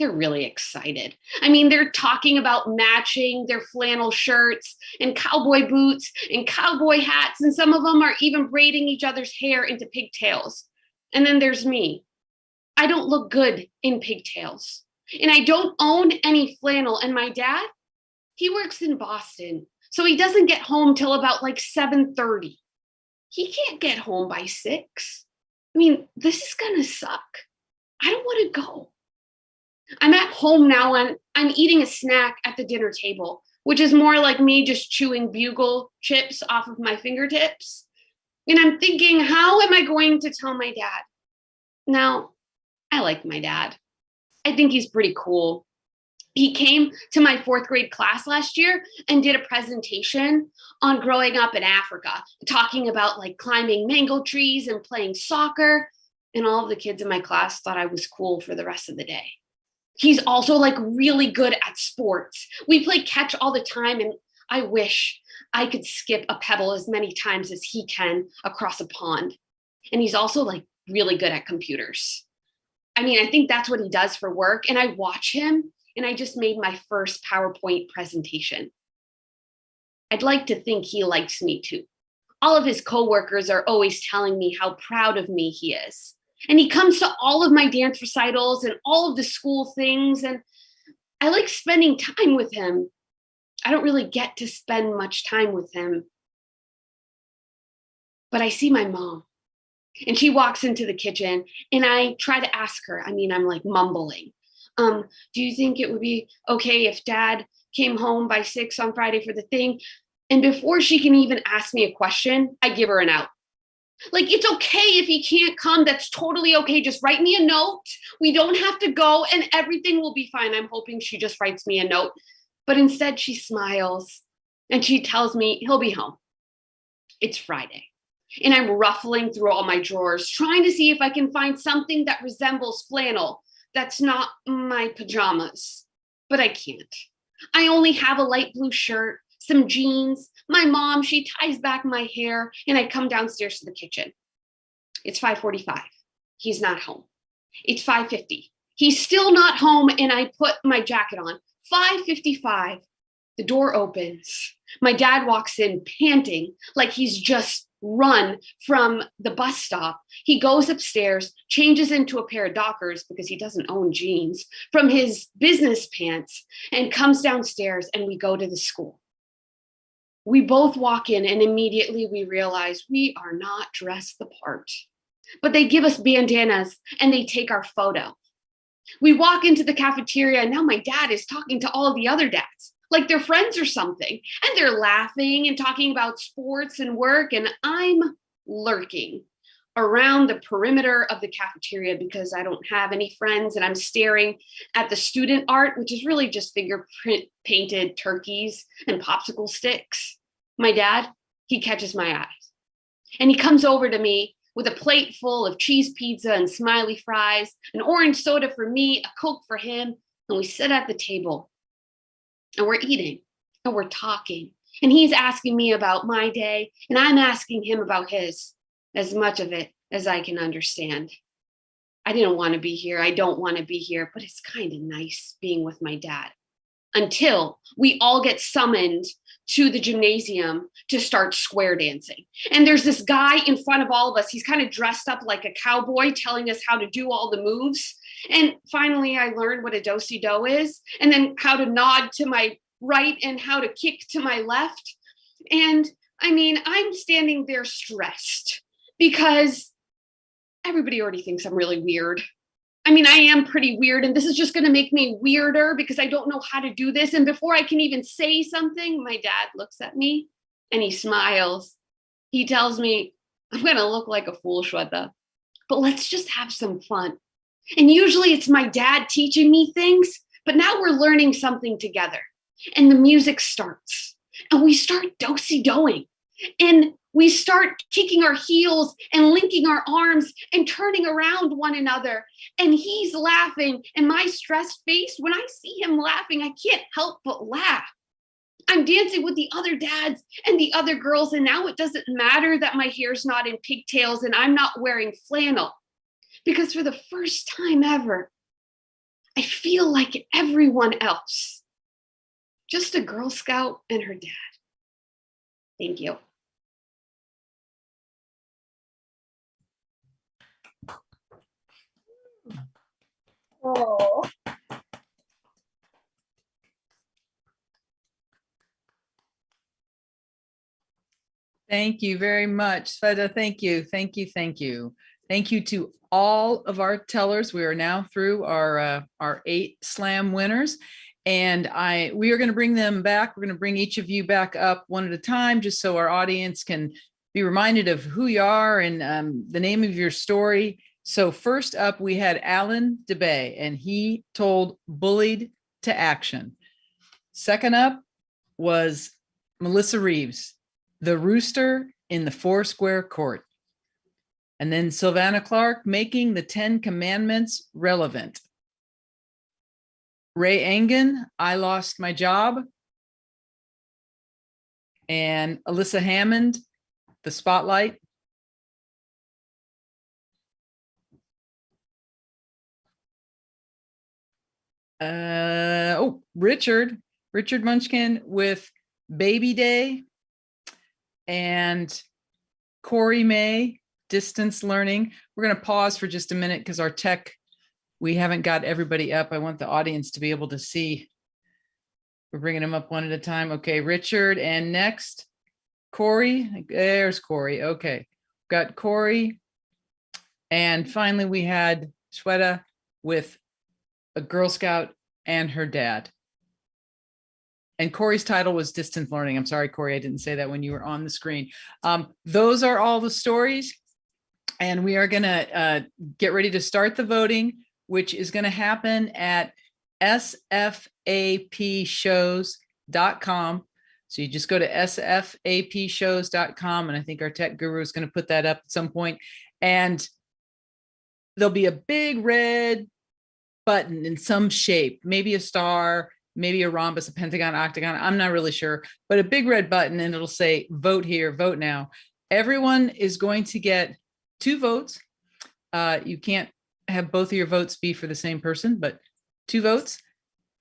they're really excited. I mean, they're talking about matching their flannel shirts and cowboy boots and cowboy hats. And some of them are even braiding each other's hair into pigtails. And then there's me. I don't look good in pigtails. And I don't own any flannel. And my dad, he works in Boston. So he doesn't get home till about like 7:30. He can't get home by 6. I mean, this is gonna suck. I don't want to go. I'm at home now and I'm eating a snack at the dinner table, which is more like me just chewing bugle chips off of my fingertips. And I'm thinking, how am I going to tell my dad? Now, I like my dad. I think he's pretty cool. He came to my 4th grade class last year and did a presentation on growing up in Africa, talking about like climbing mango trees and playing soccer. And all of the kids in my class thought I was cool for the rest of the day. He's also like really good at sports. We play catch all the time, and I wish I could skip a pebble as many times as he can across a pond. And he's also like really good at computers. I mean, I think that's what he does for work. And I watch him, and I just made my first PowerPoint presentation. I'd like to think he likes me too. All of his coworkers are always telling me how proud of me he is. And he comes to all of my dance recitals and all of the school things. And I like spending time with him. I don't really get to spend much time with him. But I see my mom, and she walks into the kitchen, and I try to ask her. I mean, I'm like mumbling. Do you think it would be okay if Dad came home by 6 on Friday for the thing? And before she can even ask me a question, I give her an out. Like, it's okay if he can't come. That's totally okay. Just write me a note. We don't have to go and everything will be fine. I'm hoping she just writes me a note. But instead she smiles and she tells me he'll be home. It's Friday. And I'm ruffling through all my drawers, trying to see if I can find something that resembles flannel that's not my pajamas. But I can't. I only have a light blue shirt, some jeans. My mom, she ties back my hair, and I come downstairs to the kitchen. It's 5:45. He's not home. It's 5:50. He's still not home, and I put my jacket on. 5:55. The door opens. My dad walks in panting like he's just run from the bus stop. He goes upstairs, changes into a pair of Dockers because he doesn't own jeans from his business pants, and comes downstairs, and we go to the school. We both walk in, and immediately we realize we are not dressed the part. But they give us bandanas and they take our photo. We walk into the cafeteria, and now my dad is talking to all of the other dads, like they're friends or something. And they're laughing and talking about sports and work. And I'm lurking around the perimeter of the cafeteria because I don't have any friends. And I'm staring at the student art, which is really just fingerprint painted turkeys and popsicle sticks. My dad, he catches my eyes. And he comes over to me with a plate full of cheese pizza and smiley fries, an orange soda for me, a Coke for him. And we sit at the table. And we're eating and we're talking. And he's asking me about my day, and I'm asking him about his, as much of it as I can understand. I didn't want to be here. I don't want to be here, but it's kind of nice being with my dad. Until we all get summoned to the gymnasium to start square dancing. And there's this guy in front of all of us. He's kind of dressed up like a cowboy, telling us how to do all the moves. And finally, I learned what a do-si-do is, and then how to nod to my right and how to kick to my left. And I mean, I'm standing there stressed because everybody already thinks I'm really weird. I mean, I am pretty weird, and this is just going to make me weirder because I don't know how to do this. And before I can even say something, my dad looks at me and he smiles. He tells me, I'm going to look like a fool, Shweta, but let's just have some fun. And usually it's my dad teaching me things, but now we're learning something together. And the music starts, and we start do-si-doing, and we start kicking our heels and linking our arms and turning around one another. And he's laughing, and my stressed face, when I see him laughing, I can't help but laugh. I'm dancing with the other dads and the other girls, and now it doesn't matter that my hair's not in pigtails and I'm not wearing flannel. Because for the first time ever, I feel like everyone else. Just a Girl Scout and her dad. Thank you. Oh. Thank you very much, Sveta. Thank you, thank you, thank you. Thank you to all of our tellers. We are now through our 8 slam winners, and we are going to bring them back. We're going to bring each of you back up one at a time, just so our audience can be reminded of who you are and the name of your story. So first up, we had Alan DeBay, and he told Bullied to Action. Second up was Melissa Reeves, The Rooster in the Foursquare Court. And then Sylvana Clark, Making the 10 Commandments Relevant. Ray Engen, I Lost My Job. And Alyssa Hammond, The Spotlight. Richard Munchkin with Baby Day. And Corey May, Distance Learning. We're going to pause for just a minute because our tech, we haven't got everybody up. I want the audience to be able to see. We're bringing them up one at a time. Okay, Richard, and next, Corey. There's Corey. Okay, got Corey. And finally, we had Shweta with a Girl Scout and her dad. And Corey's title was Distance Learning. I'm sorry, Corey, I didn't say that when you were on the screen. Those are all the stories. And we are going to get ready to start the voting, which is going to happen at sfapshows.com. So you just go to sfapshows.com. And I think our tech guru is going to put that up at some point. And there'll be a big red button in some shape, maybe a star, maybe a rhombus, a pentagon, octagon. I'm not really sure, but a big red button, and it'll say vote here, vote now. Everyone is going to get 2 votes. You can't have both of your votes be for the same person, but 2 votes.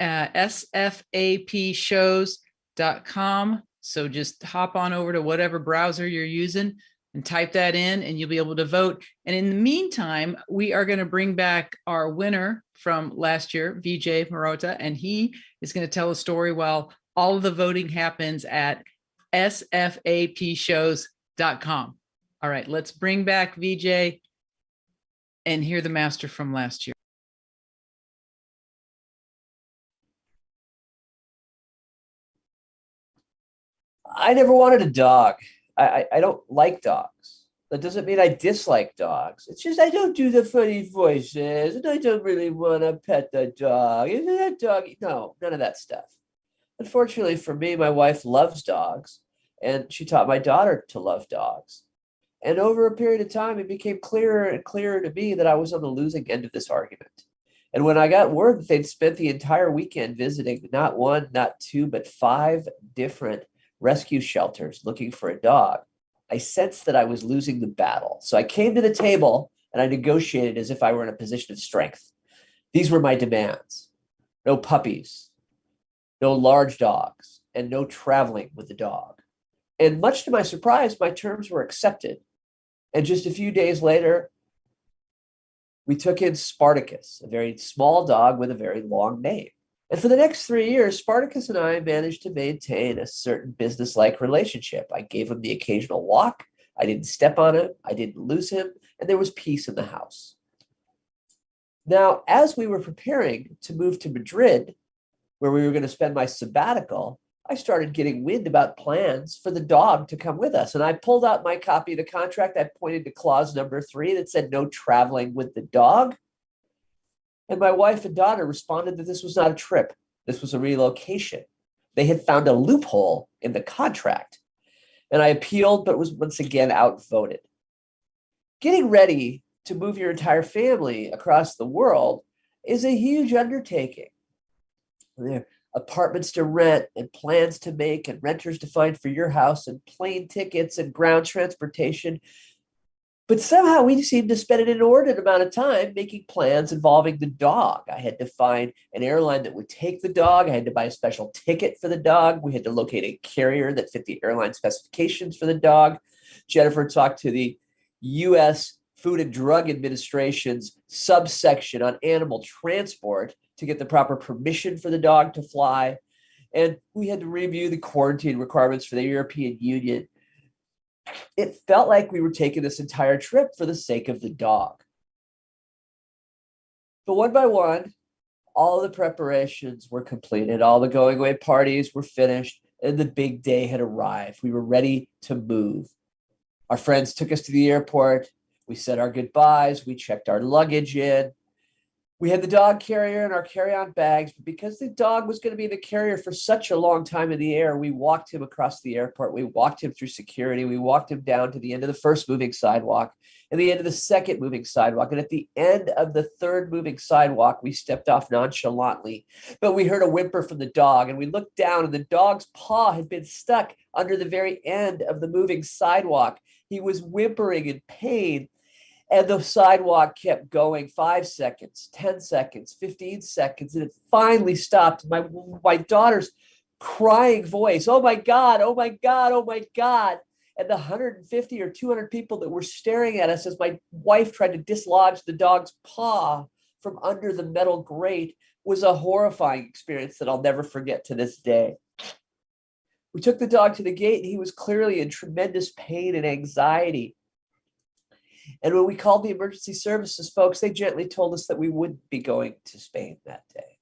sfapshows.com. So just hop on over to whatever browser you're using and type that in, and you'll be able to vote. And in the meantime, we are going to bring back our winner from last year, Vijay Marota, and he is going to tell a story while all of the voting happens at sfapshows.com. All right, let's bring back Vijay and hear the master from last year. I never wanted a dog. I don't like dogs. That doesn't mean I dislike dogs. It's just I don't do the funny voices, and I don't really want to pet the dog. Isn't that dog? No, none of that stuff. Unfortunately for me, my wife loves dogs, and she taught my daughter to love dogs. And over a period of time, it became clearer and clearer to me that I was on the losing end of this argument. And when I got word that they'd spent the entire weekend visiting not 1, not 2, but 5 different rescue shelters looking for a dog, I sensed that I was losing the battle. So I came to the table and I negotiated as if I were in a position of strength. These were my demands: no puppies, no large dogs, and no traveling with the dog. And much to my surprise, my terms were accepted. And just a few days later, we took in Spartacus, a very small dog with a very long name. And for the next 3 years, Spartacus and I managed to maintain a certain business-like relationship. I gave him the occasional walk. I didn't step on him. I didn't lose him. And there was peace in the house. Now, as we were preparing to move to Madrid, where we were going to spend my sabbatical, I started getting wind about plans for the dog to come with us. And I pulled out my copy of the contract. I pointed to clause number 3 that said no traveling with the dog. And my wife and daughter responded that this was not a trip. This was a relocation. They had found a loophole in the contract. And I appealed, but was once again outvoted. Getting ready to move your entire family across the world is a huge undertaking. There are apartments to rent and plans to make and renters to find for your house and plane tickets and ground transportation. But somehow we seemed to spend an inordinate amount of time making plans involving the dog. I had to find an airline that would take the dog. I had to buy a special ticket for the dog. We had to locate a carrier that fit the airline specifications for the dog. Jennifer talked to the U.S. Food and Drug Administration's subsection on animal transport to get the proper permission for the dog to fly. And we had to review the quarantine requirements for the European Union. It felt like we were taking this entire trip for the sake of the dog. But one by one, all the preparations were completed. All the going away parties were finished, and the big day had arrived. We were ready to move. Our friends took us to the airport. We said our goodbyes. We checked our luggage in. We had the dog carrier and our carry-on bags, but because the dog was going to be the carrier for such a long time in the air, we walked him across the airport. We walked him through security. We walked him down to the end of the first moving sidewalk and the end of the second moving sidewalk. And at the end of the third moving sidewalk, we stepped off nonchalantly, but we heard a whimper from the dog, and we looked down, and the dog's paw had been stuck under the very end of the moving sidewalk. He was whimpering in pain. And the sidewalk kept going 5 seconds, 10 seconds, 15 seconds, and it finally stopped. My daughter's crying voice, "Oh my God, oh my God, oh my God." And the 150 or 200 people that were staring at us as my wife tried to dislodge the dog's paw from under the metal grate was a horrifying experience that I'll never forget to this day. We took the dog to the gate, and he was clearly in tremendous pain and anxiety. And when we called the emergency services folks, they gently told us that we wouldn't be going to Spain that day.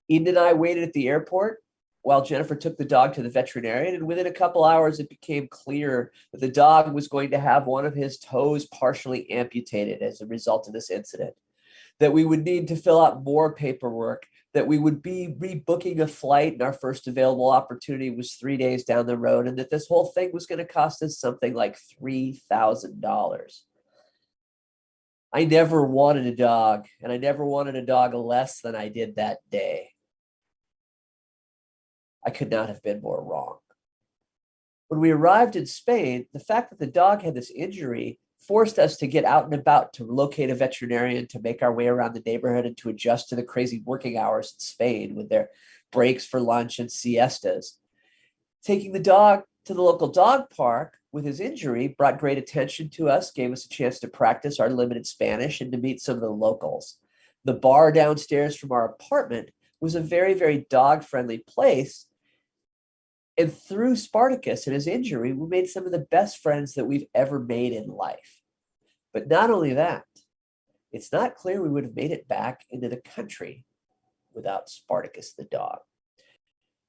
Eden and I waited at the airport while Jennifer took the dog to the veterinarian. And within a couple hours, it became clear that the dog was going to have one of his toes partially amputated as a result of this incident, that we would need to fill out more paperwork, that we would be rebooking a flight, and our first available opportunity was 3 days down the road, and that this whole thing was going to cost us something like $3,000. I never wanted a dog, and I never wanted a dog less than I did that day. I could not have been more wrong. When we arrived in Spain, the fact that the dog had this injury forced us to get out and about, to locate a veterinarian, to make our way around the neighborhood, and to adjust to the crazy working hours in Spain with their breaks for lunch and siestas. Taking the dog to the local dog park with his injury brought great attention to us, gave us a chance to practice our limited Spanish and to meet some of the locals. The bar downstairs from our apartment was a very, very dog-friendly place. And through Spartacus and his injury, we made some of the best friends that we've ever made in life. But not only that, it's not clear we would have made it back into the country without Spartacus the dog.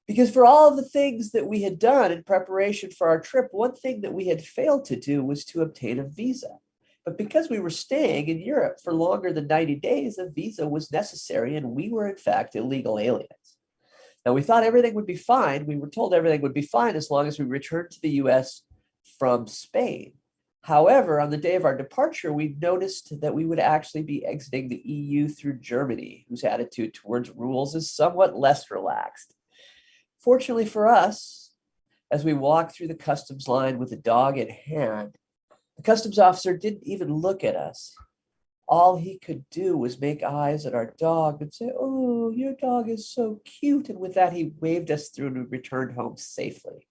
Because for all of the things that we had done in preparation for our trip, one thing that we had failed to do was to obtain a visa. But because we were staying in Europe for longer than 90 days, a visa was necessary, and we were in fact illegal aliens. Now, we thought everything would be fine. We were told everything would be fine as long as we returned to the US from Spain. However, on the day of our departure, we noticed that we would actually be exiting the EU through Germany, whose attitude towards rules is somewhat less relaxed. Fortunately for us, as we walked through the customs line with the dog in hand, the customs officer didn't even look at us. All he could do was make eyes at our dog and say, "Oh, your dog is so cute." And with that, he waved us through and returned home safely.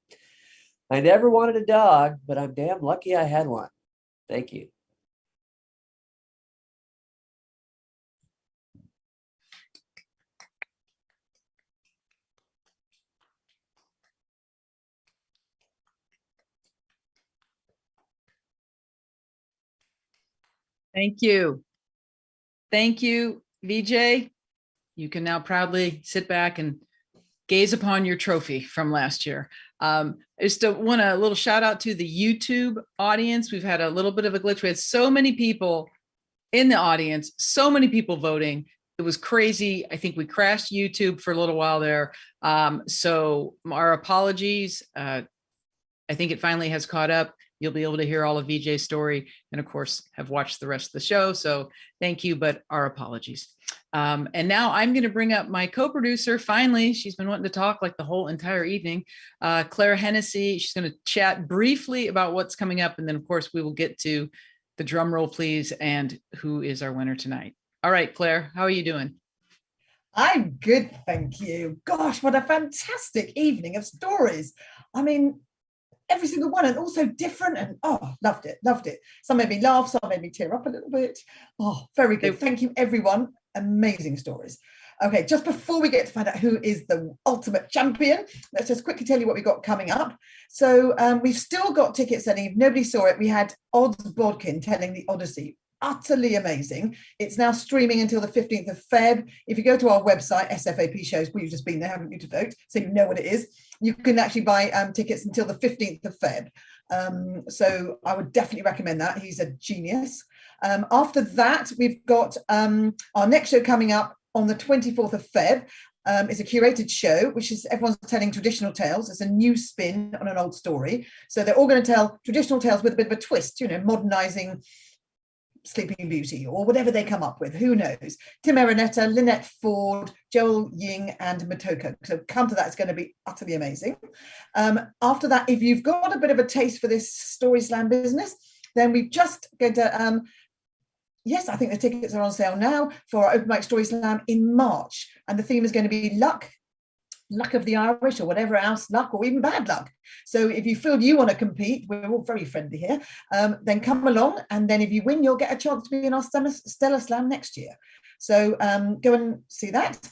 I never wanted a dog, but I'm damn lucky I had one. Thank you. Thank you. Thank you, VJ. You can now proudly sit back and gaze upon your trophy from last year. I just want a little shout out to the YouTube audience. We've had a little bit of a glitch. We had so many people in the audience, so many people voting. It was crazy. I think we crashed YouTube for a little while there. So our apologies. I think it finally has caught up. you'll be able to hear all of VJ's story and of course have watched the rest of the show. So thank you, but our apologies. And now I'm going to bring up my co-producer. Finally, she's been wanting to talk like the whole entire evening. Claire Hennessy. She's going to chat briefly about what's coming up. And then of course we will get to the drum roll, please. And who is our winner tonight? All right, Claire, how are you doing? I'm good, thank you. Gosh, what a fantastic evening of stories. I mean, every single one, and also different, and loved it. Some made me laugh, some made me tear up a little bit. Oh, very good. Thank you, everyone. Amazing stories. Okay, just before we get to find out who is the ultimate champion, let's just quickly tell you what we've got coming up. So we've still got tickets, and if nobody saw it, we had Odds Bodkin telling the Odyssey. Utterly amazing. It's now streaming until the 15th of Feb. If you go to our website, SFAP shows, well, you've just been there, haven't you, to vote, so you know what it is. You can actually buy tickets until the 15th of Feb. So I would definitely recommend that. He's a genius. After that, we've got our next show coming up on the 24th of Feb. It's a curated show, which is everyone's telling traditional tales. It's a new spin on an old story. So they're all going to tell traditional tales with a bit of a twist, you know, modernizing Sleeping Beauty or whatever they come up with, who knows. Tim Araneta, Lynette Ford, Joel Ying and Motoko. So come to that, it's going to be utterly amazing. After that, if you've got a bit of a taste for this Story Slam business, then we've just going to yes, I think the tickets are on sale now for our Open Mic Story Slam in March, and the theme is going to be luck of the Irish or whatever else, luck or even bad luck. So if you feel you want to compete, we're all very friendly here, then come along, and then if you win, you'll get a chance to be in our Stellar Slam next year. So go and see that.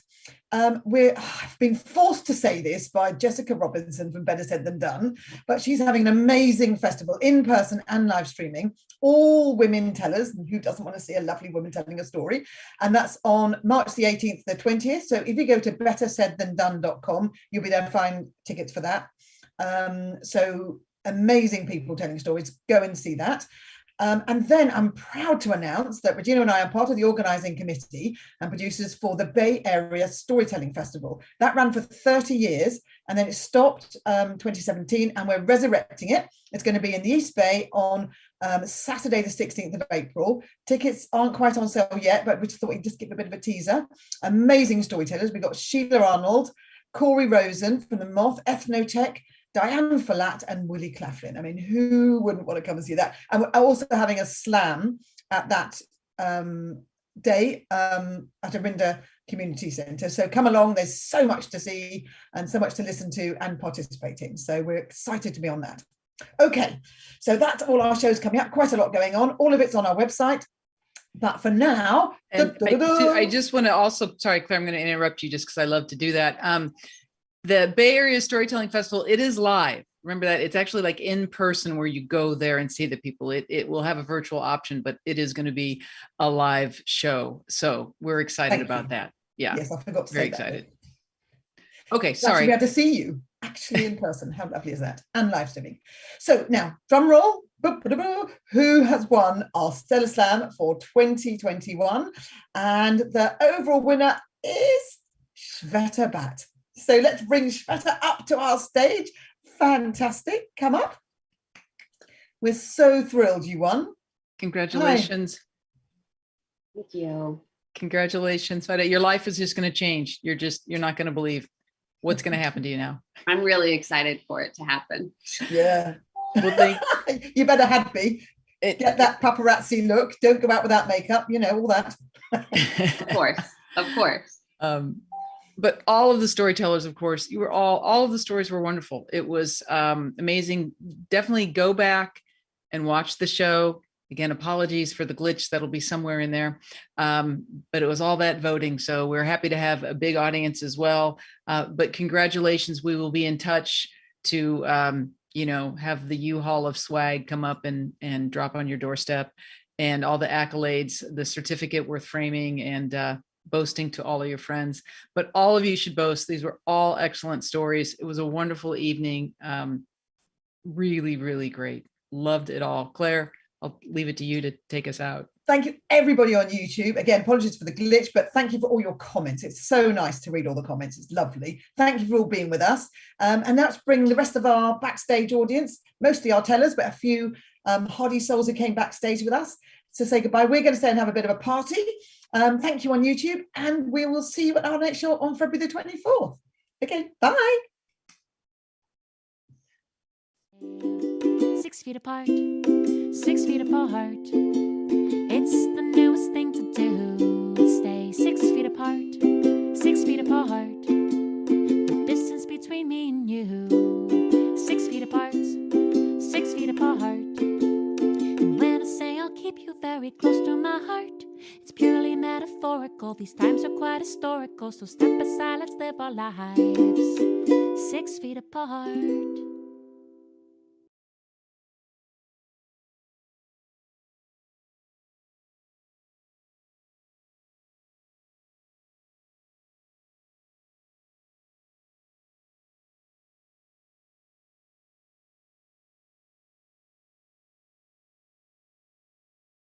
I've been forced to say this by Jessica Robinson from Better Said Than Done, but she's having an amazing festival in person and live streaming, all women tellers. Who doesn't want to see a lovely woman telling a story? And that's on March the 18th to the 20th. So if you go to bettersaidthandone.com, you'll be there to find tickets for that. So amazing people telling stories. Go and see that. And then I'm proud to announce that Regina and I are part of the organising committee and producers for the Bay Area Storytelling Festival. That ran for 30 years and then it stopped 2017, and we're resurrecting it. It's going to be in the East Bay on Saturday the 16th of April. Tickets aren't quite on sale yet, but we just thought we'd just give a bit of a teaser. Amazing storytellers. We've got Sheila Arnold, Corey Rosen from the Moth, Ethnotech, Diane Falat and Willie Claflin. I mean, who wouldn't want to come and see that? And we're also having a slam at that day at Arinda Community Centre. So come along, there's so much to see and so much to listen to and participate in. So we're excited to be on that. Okay, so that's all our shows coming up, quite a lot going on. All of it's on our website. But for now, I just want to also, sorry, Claire, I'm going to interrupt you just because I love to do that. The Bay Area Storytelling Festival, it is live. Remember that it's actually like in person where you go there and see the people. It will have a virtual option, but it is going to be a live show. So we're excited about that. Yeah. Yes, I forgot to say very that. excited. Okay, sorry. We had to see you actually in person. How lovely is that? And live streaming. So now, drum roll. Who has won our Stellar Slam for 2021? And the overall winner is Shweta Bhatt. So let's bring Shweta up to our stage. Fantastic. Come up. We're so thrilled you won. Congratulations. Thank you. Congratulations, Shweta. Your life is just going to change. You're not going to believe what's going to happen to you now. I'm really excited for it to happen. Yeah. Well, you better had be. Get that paparazzi look. Don't go out without makeup. You know, all that. Of course. Of course. But all of the storytellers, of course, you were all of the stories were wonderful. It was amazing. Definitely go back and watch the show. Again, apologies for the glitch. That'll be somewhere in there. But it was all that voting. So we're happy to have a big audience as well. But congratulations. We will be in touch to, have the U-Haul of swag come up and drop on your doorstep, and all the accolades, the certificate worth framing and boasting to all of your friends. But all of you should boast. These were all excellent stories. It was a wonderful evening. Really, really great. Loved it all. Claire, I'll leave it to you to take us out. Thank you, everybody on YouTube. Again, apologies for the glitch, but thank you for all your comments. It's so nice to read all the comments. It's lovely. Thank you for all being with us. And let's bring the rest of our backstage audience, mostly our tellers, but a few hardy souls who came backstage with us, to say goodbye. We're going to stay and have a bit of a party. Thank you on YouTube, and we will see you at our next show on February the 24th. Okay, bye. 6 feet apart, 6 feet apart. It's the newest thing to do. Stay 6 feet apart, 6 feet apart. The distance between me and you. 6 feet apart, 6 feet apart. And when I say I'll keep you very close to my heart, it's purely metaphorical. These times are quite historical. So step aside, let's live our lives 6 feet apart.